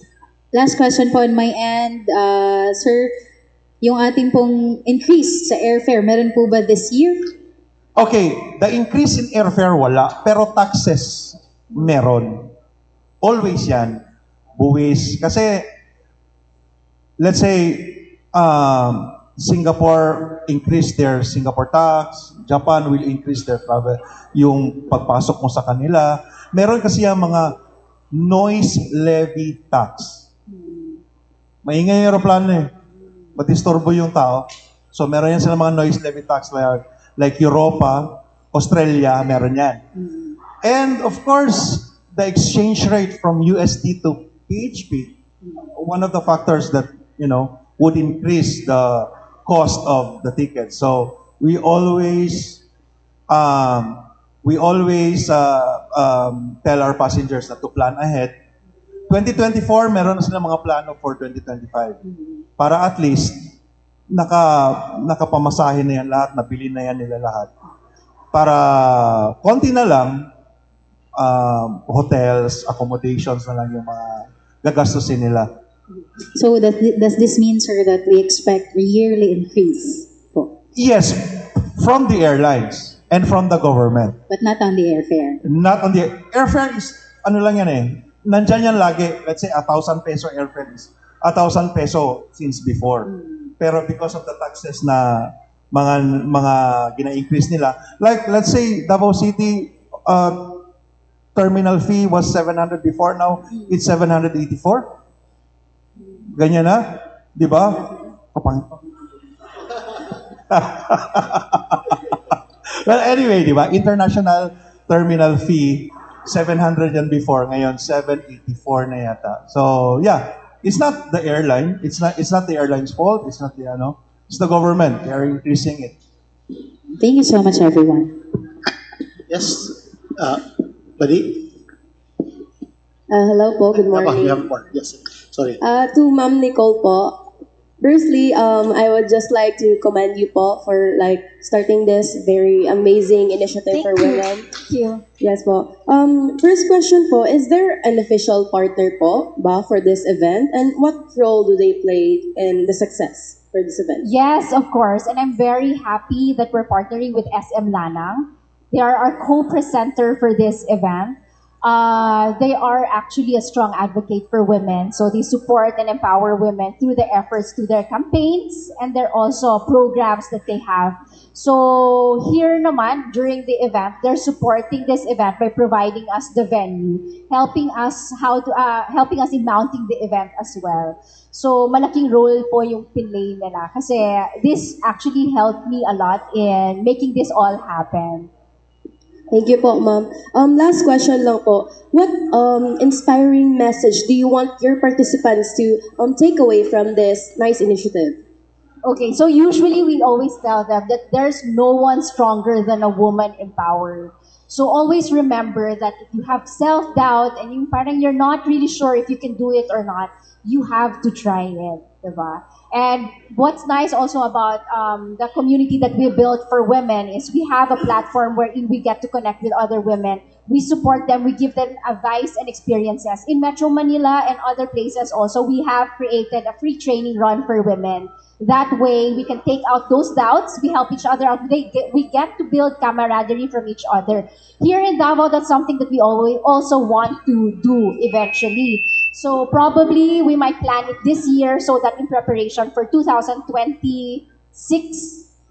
Last question po on my end. Sir, yung ating pong increase sa airfare, meron po ba this year?
Okay, the increase in airfare wala, pero taxes meron. Always yan. Buwis. Kasi, let's say, Singapore increase their Singapore tax, Japan will increase their travel, yung pagpasok mo sa kanila. Meron kasi yung mga noise levy tax. Maingay yung aeroplano eh. Matistorbo yung tao. So meron yan sila mga noise levy tax like Europa, Australia, meron yan. And of course, the exchange rate from USD to PHP, one of the factors that, would increase the cost of the ticket. So we always tell our passengers na to plan ahead. 2024, meron na sila mga plano for 2025. Para at least, nakapamasahe na yan lahat, nabili na yan nila lahat. Para konti na lang, hotels, accommodations na lang yung mga gagastusin nila.
So, does this mean, sir, that we expect a yearly increase po?
Yes, from the airlines and from the government.
But not on the airfare?
Not on the airfare is, ano lang yan eh, nandyan yan lagi, let's say 1,000 peso airfare is 1,000 peso since before. Pero because of the taxes na mga gina-increase nila, like let's say Davao City terminal fee was 700 before, now it's 784. Ganyan na, di ba? Well, anyway, di ba? International terminal fee, 700 yan before. Ngayon, 784 na yata. So, yeah. It's not the airline. It's not the airline's fault. It's not the, it's the government. They are increasing it.
Thank you so much, everyone.
Yes. Buddy?
Hello po, good
You
morning.
have more. Yes. Sorry.
To Ma'am Nicole po. Firstly, I would just like to commend you po for like starting this very amazing initiative for women.
Thank you.
Yes po. First question po, is there an official partner po ba for this event? And what role do they play in the success for this event?
Yes, of course. And I'm very happy that we're partnering with SM Lanang. They are our co-presenter for this event. They are actually a strong advocate for women. So they support and empower women through their efforts, through their campaigns, and their also programs that they have. So here naman, during the event, they're supporting this event by providing us the venue, helping us in mounting the event as well. So malaking role po yung pinlay nila kasi this actually helped me a lot in making this all happen.
Thank you po, ma'am. Last question lang po. What inspiring message do you want your participants to take away from this nice initiative?
Okay, so usually we always tell them that there's no one stronger than a woman empowered. So always remember that if you have self-doubt and you're not really sure if you can do it or not, you have to try it, diba? And what's nice also about the community that we built for women is we have a platform wherein we get to connect with other women. We support them, we give them advice and experiences. In Metro Manila and other places also, we have created a free training run for women. That way, we can take out those doubts. We help each other out. We get to build camaraderie from each other. Here in Davao, that's something that we always also want to do eventually. So probably we might plan it this year so that in preparation for 2026,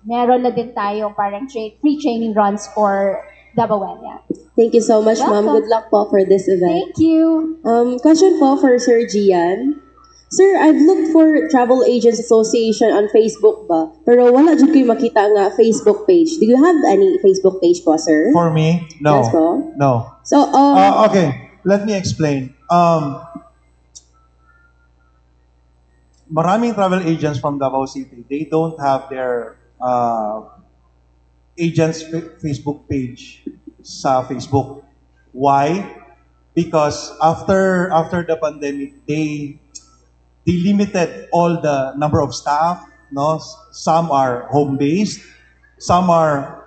meron na din tayong parang free training runs for Davaoania.
Thank you so much, ma'am.
Welcome.
Good luck po for this event.
Thank you.
Question po for Sir Gian. Sir, I've looked for Travel Agents Association on Facebook ba? Pero wala dyan kayo makita nga Facebook page. Do you have any Facebook page po, sir?
For me, no.
Yes po.
No.
So,
Okay, let me explain. Maraming travel agents from Davao City, they don't have their agents Facebook page sa Facebook. Why? Because after the pandemic, they limited all the number of staff. No, some are home based, some are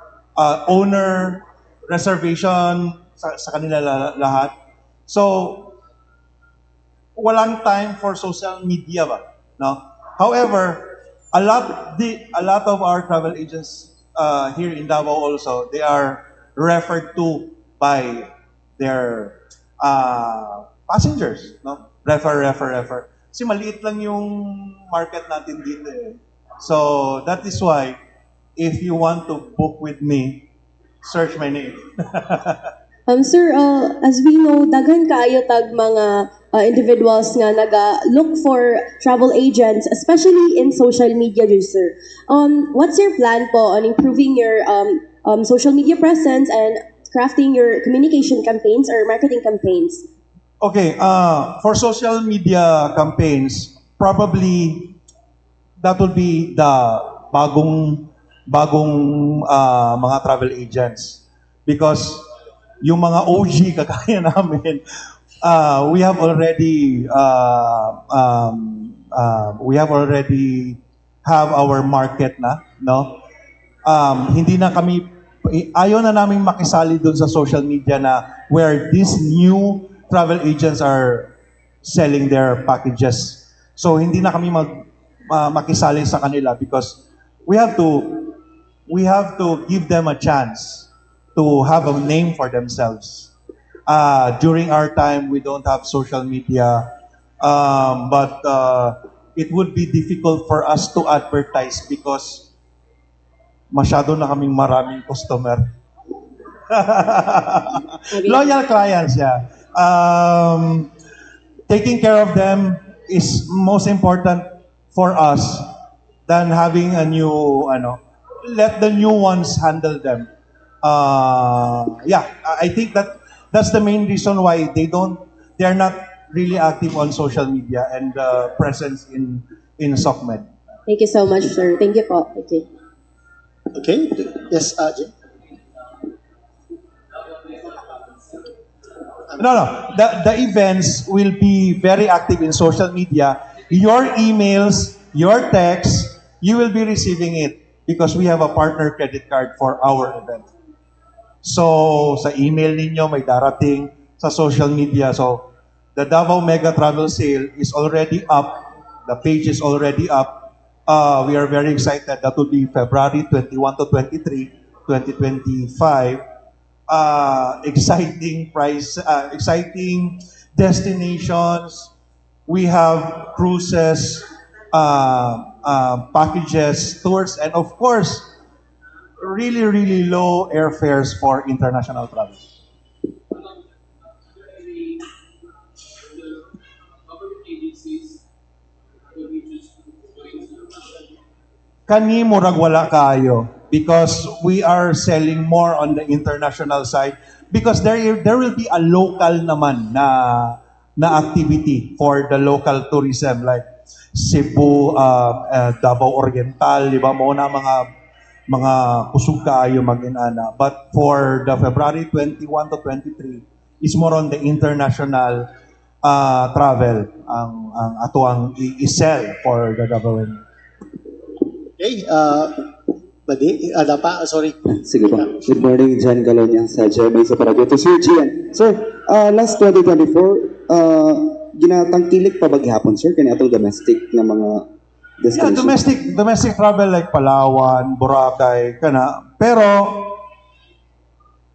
owner reservation sa kanila lahat. So walang time for social media ba? No. However, a lot of our travel agents here in Davao also, they are referred to by their passengers, no? Refer. Kasi maliit lang yung market natin dito eh. So, that is why, if you want to book with me, search my name.
sir, as we know, daghan kaayo tag mga individuals nga look for travel agents, especially in social media, sir. What's your plan po on improving your social media presence and crafting your communication campaigns or marketing campaigns?
Okay, for social media campaigns, probably that will be the bagong mga travel agents, because yung mga OG kagaya namin, we have already have our market na, no? Hindi na kami, ayaw na namin makisali doon sa social media na where these new travel agents are selling their packages. So hindi na kami makisali sa kanila because we have to give them a chance to have a name for themselves. During our time, we don't have social media, but it would be difficult for us to advertise because masyado na kaming maraming customer. Loyal clients, yeah. Taking care of them is most important for us than having a new let the new ones handle them. Yeah, I think that's the main reason why they are not really active on social media and presence in SOCMED.
Thank you so much, sir. Thank you po. Thank you.
Okay. Yes, Jay.
No. The events will be very active in social media. Your emails, your texts, you will be receiving it because we have a partner credit card for our event. So, sa email ninyo may darating sa social media. So, the Davao Mega Travel Sale is already up. The page is already up. We are very excited. That will be February 21 to 23, 2025. Exciting destinations. We have cruises, packages, tours, and of course, really, really low airfares for international travel. Kani murag wala kayo because we are selling more on the international side because there will be a local naman na activity for the local tourism like Cebu, Davao Oriental, di ba? Mo na mga kusog kaayo mag-inana. But for the February 21 to 23 is more on the international travel ang ato ang i-sell for the Davaoan.
Okay. Badi, ada pa, sorry.
Sige po. Good morning, John Galonia sa Jeremy sa Paraguay. To Sir Gian. Sir, last 2024, ginatangkilik pa ba gihapon, sir? Kaya itong domestic na mga
Yeah,
destination?
domestic travel like Palawan, Boracay, kana. Pero,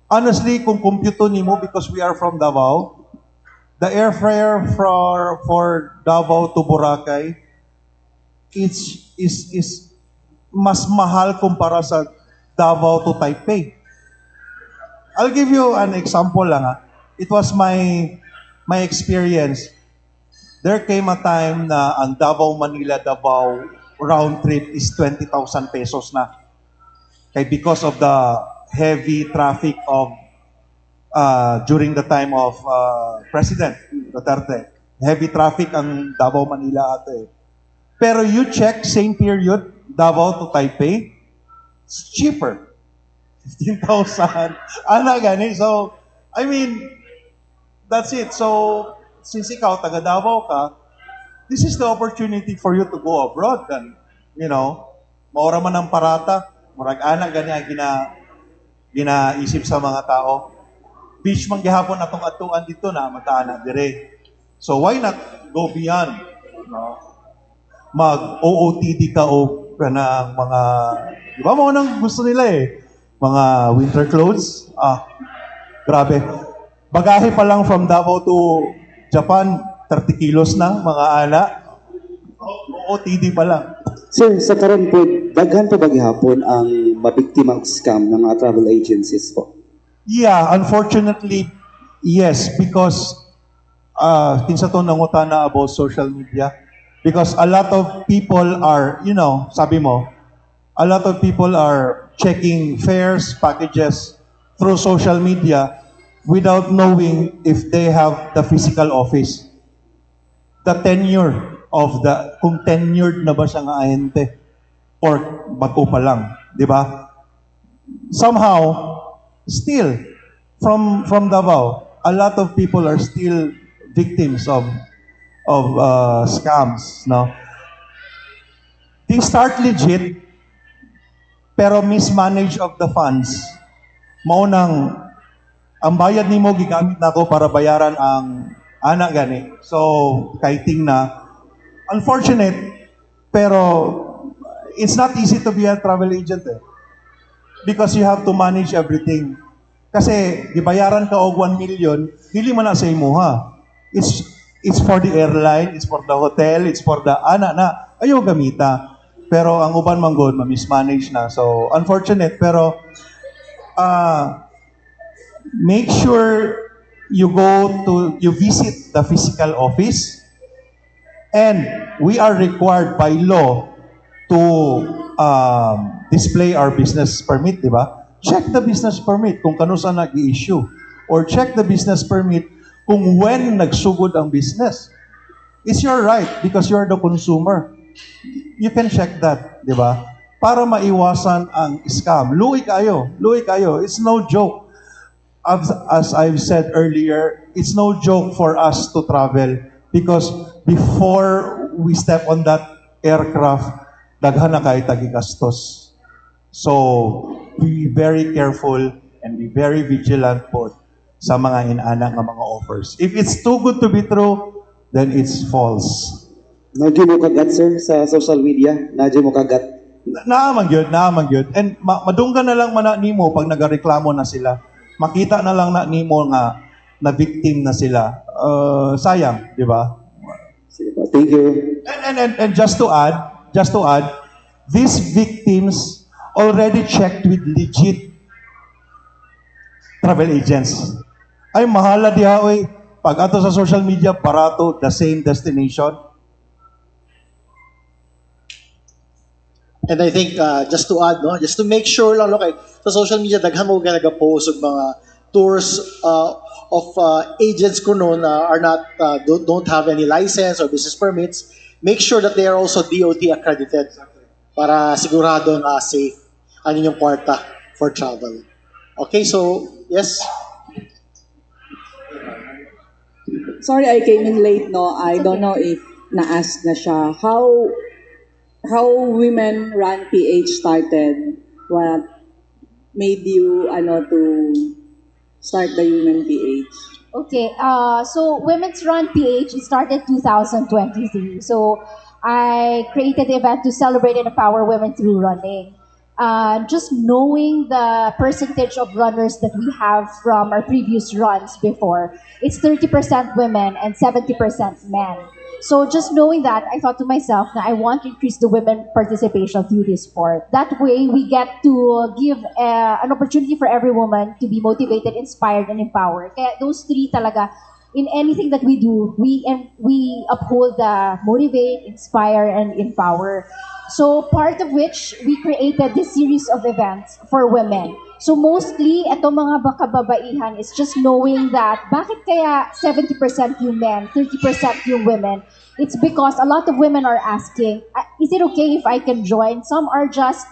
honestly, kung compute nimo because we are from Davao, the airfare for Davao to Boracay is mas mahal kumpara sa Davao to Taipei. I'll give you an example lang. It was my experience. There came a time na ang Davao round trip is 20,000 pesos na. Okay, because of the heavy traffic of during the time of President Duterte. Heavy traffic ang Davao Manila ate. Pero you check same period Davao to Taipei, it's cheaper. 15,000. Ano gani? So, I mean, that's it. So, since ikaw, taga Davao ka, this is the opportunity for you to go abroad. And, you know, maura man ang parata, murag ana gani ang ginaisip sa mga tao. Beach man gihapon atong atuan dito na mataana dire. So, why not go beyond? No? Mag-OOTD ka o ng mga, di ba mo nang gusto nila eh, mga winter clothes. Grabe. Bagahe pa lang from Davao to Japan, 30 kilos na, mga ana. OOTD pa lang.
Sir, sa karon po, daghan pa ba gihapon ang mabiktimang scam ng mga travel agencies po?
Yeah, unfortunately, yes, because kinsa to nangutana about social media. Because a lot of people are, you know, sabi mo, a lot of people are checking fares, packages through social media without knowing if they have the physical office. The tenure of kung tenured na ba siya nga ahente or bago pa lang, di ba? Somehow, still, from Davao, a lot of people are still victims of scams, no? They start legit, pero mismanage of the funds. Maunang, ang bayad nimo gigamit nako para bayaran ang anak gani. So, kaiting na. Unfortunate, pero it's not easy to be a travel agent eh. Because you have to manage everything. Kasi, gibayaran ka og 1 million, dili man na sa imuha. It's for the airline, it's for the hotel, it's for the na ayaw gamita. Pero ang uban man god ma-mismanage na. So unfortunate pero make sure you visit the physical office and we are required by law to display our business permit, di ba? Check the business permit kung kano sa nag-i-issue. Or check the business permit kung when nagsugod ang business. It's your right because you're the consumer. You can check that, di ba? Para maiwasan ang scam. Luwi kayo. Luwi kayo. It's no joke. As I've said earlier, it's no joke for us to travel because before we step on that aircraft, daghan na kay tagigastos. So, be very careful and be very vigilant po sa mga inaanang nga mga offers. If it's too good to be true, then it's false.
Nadyo mo kagat, sir, sa social media? Nadyo mo kagat?
Naamang yun. And madunggan na lang mana nimo pag nagareklamo na sila. Makita na lang na nimo nga na victim na sila. Sayang, di ba?
Sige po, thank you.
And just to add, these victims already checked with legit travel agents. Ay, mahala diha, oy. Pag ato sa social media, barato, the same destination.
And I think just to add, no, just to make sure lang, okay, sa social media daghan mo ka nag-post og mga tours of agents ko no na are not don't have any license or business permits. Make sure that they are also DOT accredited para sigurado na safe ang inyong kwarta for travel. Okay, so yes.
Sorry, I came in late, no? I don't know if na-ask na siya. How Women Run PH started? What made you, to start the Women PH?
Okay, so Women's Run PH started 2023. So I created the event to celebrate and empower women through running. Just knowing the percentage of runners that we have from our previous runs before, it's 30% women and 70% men. So just knowing that, I thought to myself that I want to increase the women participation through this sport. That way, we get to give an opportunity for every woman to be motivated, inspired, and empowered. Kaya those three talaga, in anything that we do, we uphold the motivate, inspire, and empower. So part of which we created this series of events for women. So mostly, itong mga kababaihan is just knowing that bakit kaya 70% yung men, 30% yung women. It's because a lot of women are asking, is it okay if I can join? Some are just,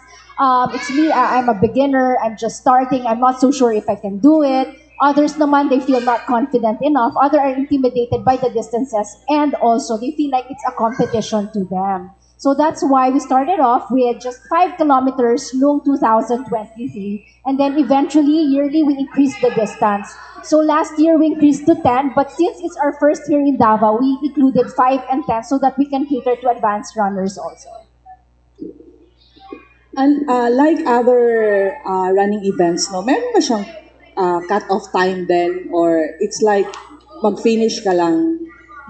it's me, I'm a beginner, I'm just starting, I'm not so sure if I can do it. Others naman, they feel not confident enough. Others are intimidated by the distances and also they feel like it's a competition to them. So that's why we started off with just 5 kilometers noong 2023. And then eventually, yearly, we increased the distance. So last year, we increased to 10. But since it's our first year in Davao, we included 5 and 10 so that we can cater to advanced runners also.
And like other running events, no, meron ba siyang cut-off time then? Or it's like mag-finish ka lang?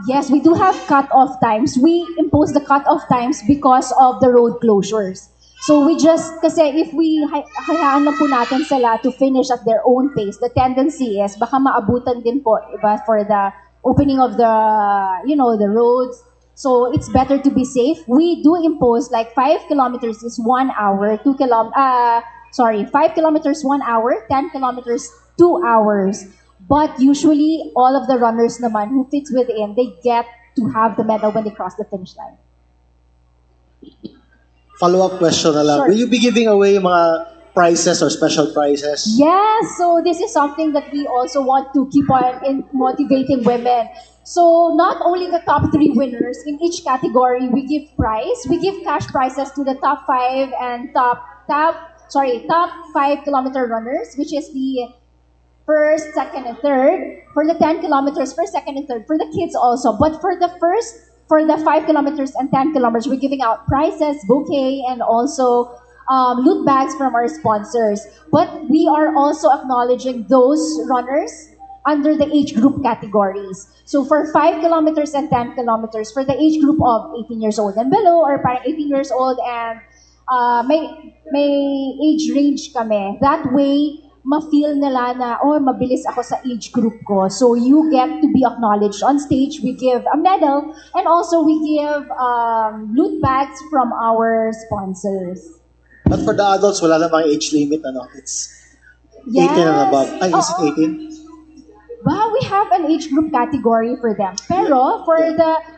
Yes, we do have cut-off times. We impose the cut-off times because of the road closures. So we just, kasi if we hayaan na po natin sila to finish at their own pace, the tendency is baka maabutan din po, iba, for the opening of the, the roads. So it's better to be safe. We do impose like 5 kilometers is 1 hour, 5 kilometers 1 hour, 10 kilometers 2 hours. But usually, all of the runners naman who fits within, they get to have the medal when they cross the finish line.
Follow-up question na lang.
Sure.
Will you be giving away mga prizes or special prizes?
Yes, so this is something that we also want to keep on in motivating women. So not only the top 3 winners, in each category, we give prize. We give cash prizes to the top 5 and top 5 kilometer runners, which is the first, second, and third. For the 10 kilometers, first, second, and third. For the kids also. But for the 5 kilometers and 10 kilometers, we're giving out prizes, bouquet, and also loot bags from our sponsors. But we are also acknowledging those runners under the age group categories. So for 5 kilometers and 10 kilometers, for the age group of 18 years old and below, or parang 18 years old and may age range kami. That way, ma-feel nila na, oh, mabilis ako sa age group ko. So you get to be acknowledged on stage. We give a medal and also we give loot bags from our sponsors.
But for the adults, wala namang age limit, ano? It's 18 and
Yes.
above. Ay, is it
Oo.
18?
Well, we have an age group category for them. Pero for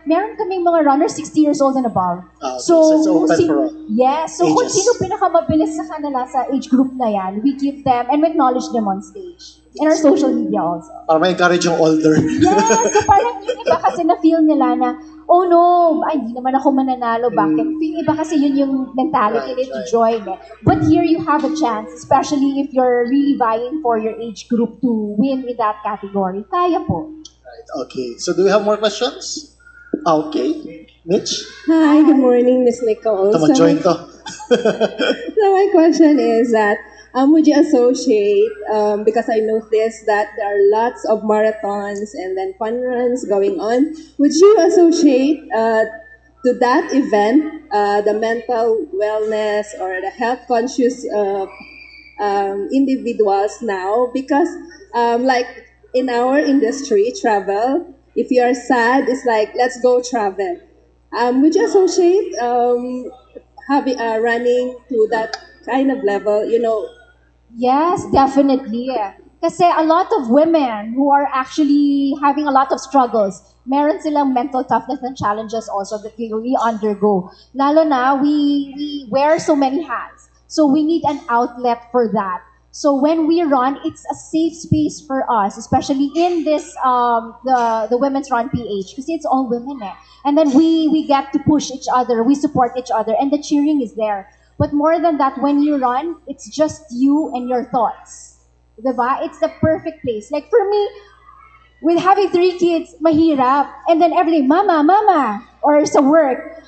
meron kaming mga runners 60 years old and above.
Okay, so it's open for all
yes, so kung
ages.
sino pinakamabilis sa kanila sa age group na yan, we give them and we acknowledge them on stage. In our social media also.
Para ma-encourage yung older.
Yes, so parang yung iba kasi na-feel nila na, oh no, ay, hindi naman ako mananalo, bakit? Yung iba kasi yun yung mentality
Right,
nila to join. Eh. But here you have a chance, especially if you're really vying for your age group to win in that category. Kaya po.
Right, okay. So do we have more questions? Okay. Mitch?
Hi, good morning, Miss Nicole.
Ito, mag-join to.
So my question is that would you associate, because I noticed that there are lots of marathons and then fun runs going on, would you associate to that event the mental wellness or the health conscious individuals now? Because like in our industry, travel, if you are sad, it's like, let's go travel. Would you associate having running to that kind of level,
Yes, definitely. Kasi a lot of women who are actually having a lot of struggles, meron silang mental toughness and challenges also that we undergo. Lalo na, we wear so many hats. So we need an outlet for that. So when we run, it's a safe space for us, especially in this the Women's Run PH, because it's all women. And then we get to push each other, we support each other, and the cheering is there. But more than that, when you run, it's just you and your thoughts. Diba? It's the perfect place. Like for me, with having 3 kids, mahirap. And then every day, mama, mama, or sa work,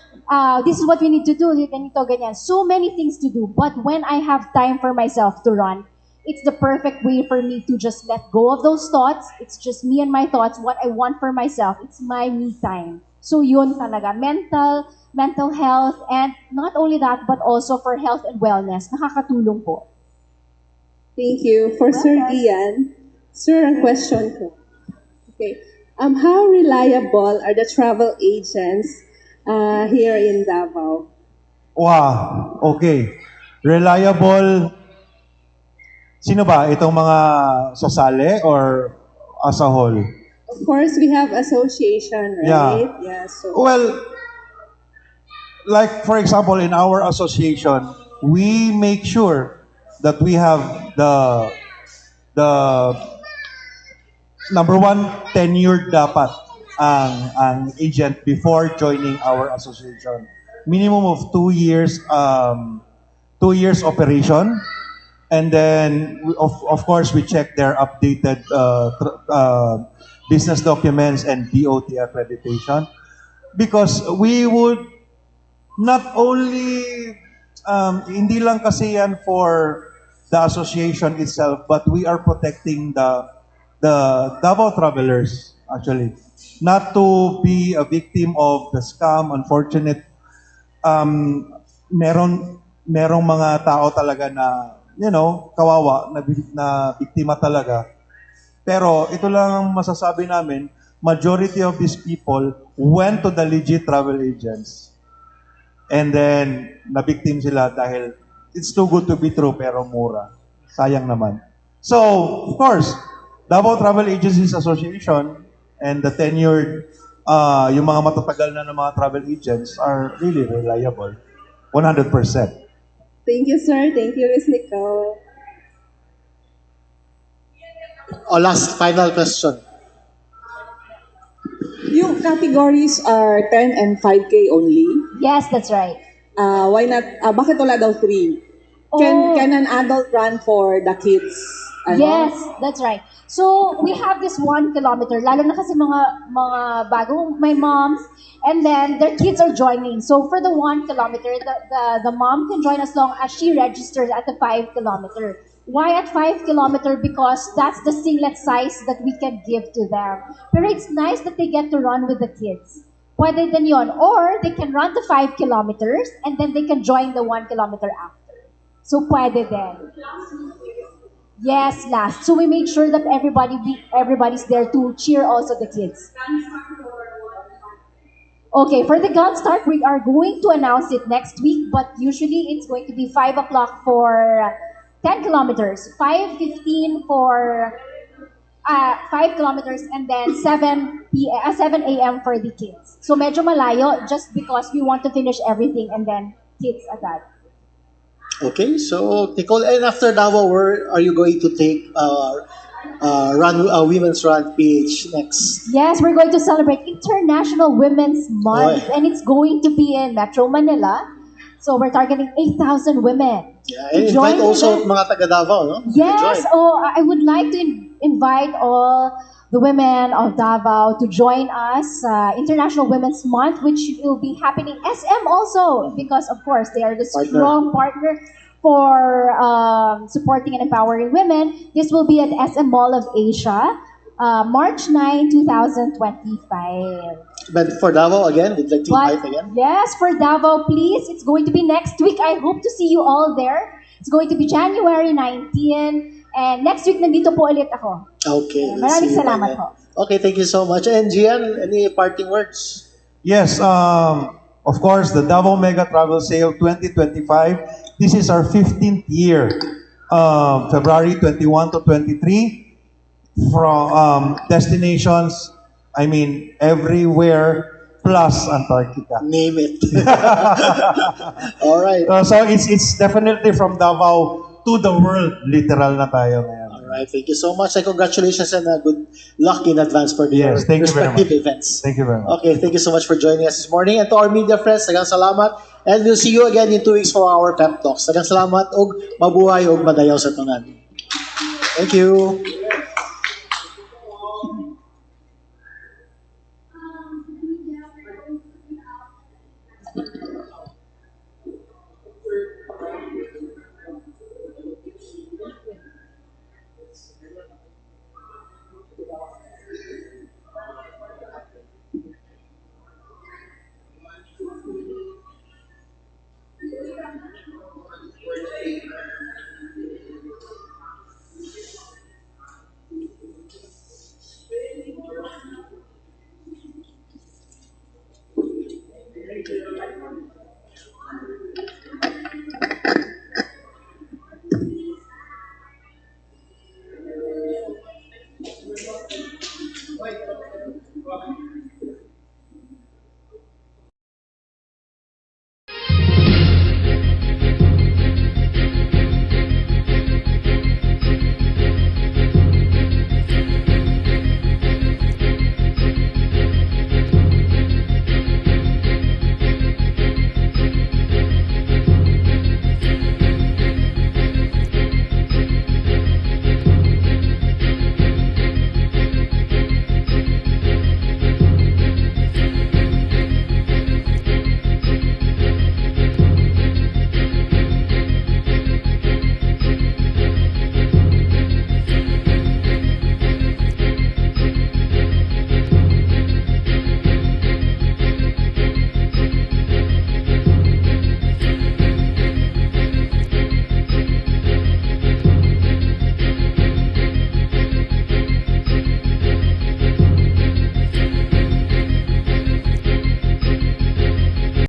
this is what we need to do, ganito, ganyan. So many things to do. But when I have time for myself to run, it's the perfect way for me to just let go of those thoughts. It's just me and my thoughts, what I want for myself. It's my me time. So yun talaga, mental health, and not only that, but also for health and wellness. Nakakatulong po.
Thank you. For Sir Gian, sir, ang question ko. Okay. How reliable are the travel agents here in Davao?
Wow, okay. Reliable. Sino ba? Itong mga sasali or as a whole?
Of course, we have association, right? Yeah. So.
Well, like for example, in our association, we make sure that we have the number one, tenured dapat ang agent before joining our association. Minimum of 2 years, 2 years operation. And then, of course, we check their updated business documents and DOT accreditation. Because we would not only, hindi lang kasi yan for the association itself, but we are protecting the Davao travelers, actually. Not to be a victim of the scam, unfortunate. Merong mga tao talaga na, kawawa, na biktima talaga. Pero ito lang ang masasabi namin, majority of these people went to the legit travel agents. And then, nabiktim sila dahil it's too good to be true pero mura. Sayang naman. So, of course, Davao Travel Agencies Association and the tenured, yung mga matatagal na ng mga travel agents are really reliable. 100%.
Thank you, sir. Thank you, Ms. Nicole.
Last final question.
Yung categories are 10 and 5K only.
Yes, that's right.
Why not? Bakit wala daw 3? Can an adult run for the kids?
Yes, that's right. So, we have this 1 kilometer, lalo na kasi mga bago, my moms, and then their kids are joining. So, for the 1 kilometer, the mom can join as long as she registers at the 5 kilometer. Why at 5 kilometer? Because that's the singlet size that we can give to them. Pero it's nice that they get to run with the kids. Pwede din yon. Or they can run the 5 kilometers and then they can join the 1 kilometer after. So, pwede din. Yes, last. So we make sure that everybody's there to cheer also the kids. Okay, for the gun start, we are going to announce it next week, but usually it's going to be 5 o'clock for 10 kilometers, 5:15 for 5 kilometers, and then 7 a.m. for the kids. So medyo malayo just because we want to finish everything and then kids agad.
Okay, so Nicole, and after Davao, where are you going to take run women's run PH next?
Yes, we're going to celebrate International Women's
Oy.
Month, and it's going to be in Metro Manila. So we're targeting 8,000 women
Yeah,
to
and
join
invite
the
also
event.
mga taga Davao, no? To
Yes,
join.
oh, I would like to invite all the women of Davao to join us, International Women's Month, which will be happening SM also, because of course they are the
Partner.
strong partner for supporting and empowering women. This will be at SM Mall of Asia, March 9, 2025.
But for Davao again, we'd like to
But
invite again.
yes, for Davao, please, it's going to be next week. I hope to see you all there. It's going to be January 19. And next week, nandito po ulit ako.
Okay, let's
Maraming
see you by
salamat
then.
po.
Okay, thank you so much. And Gian, any parting words?
Yes, of course, the Davao Mega Travel Sale 2025. This is our 15th year. February 21 to 23. From destinations, I mean, everywhere plus Antarctica.
Name it. All right.
So it's definitely from Davao to the world, literal na tayo ngayon.
All right. Thank you so much. And congratulations and good luck in advance for your
Yes, thank you very
respective
much.
events.
Thank you very much.
Okay, thank you so much for joining us this morning. And to our media friends, tagang salamat. And we'll see you again in 2 weeks for our pep talks. Tagang salamat og mabuhay og madayaw sa tunan. Thank you.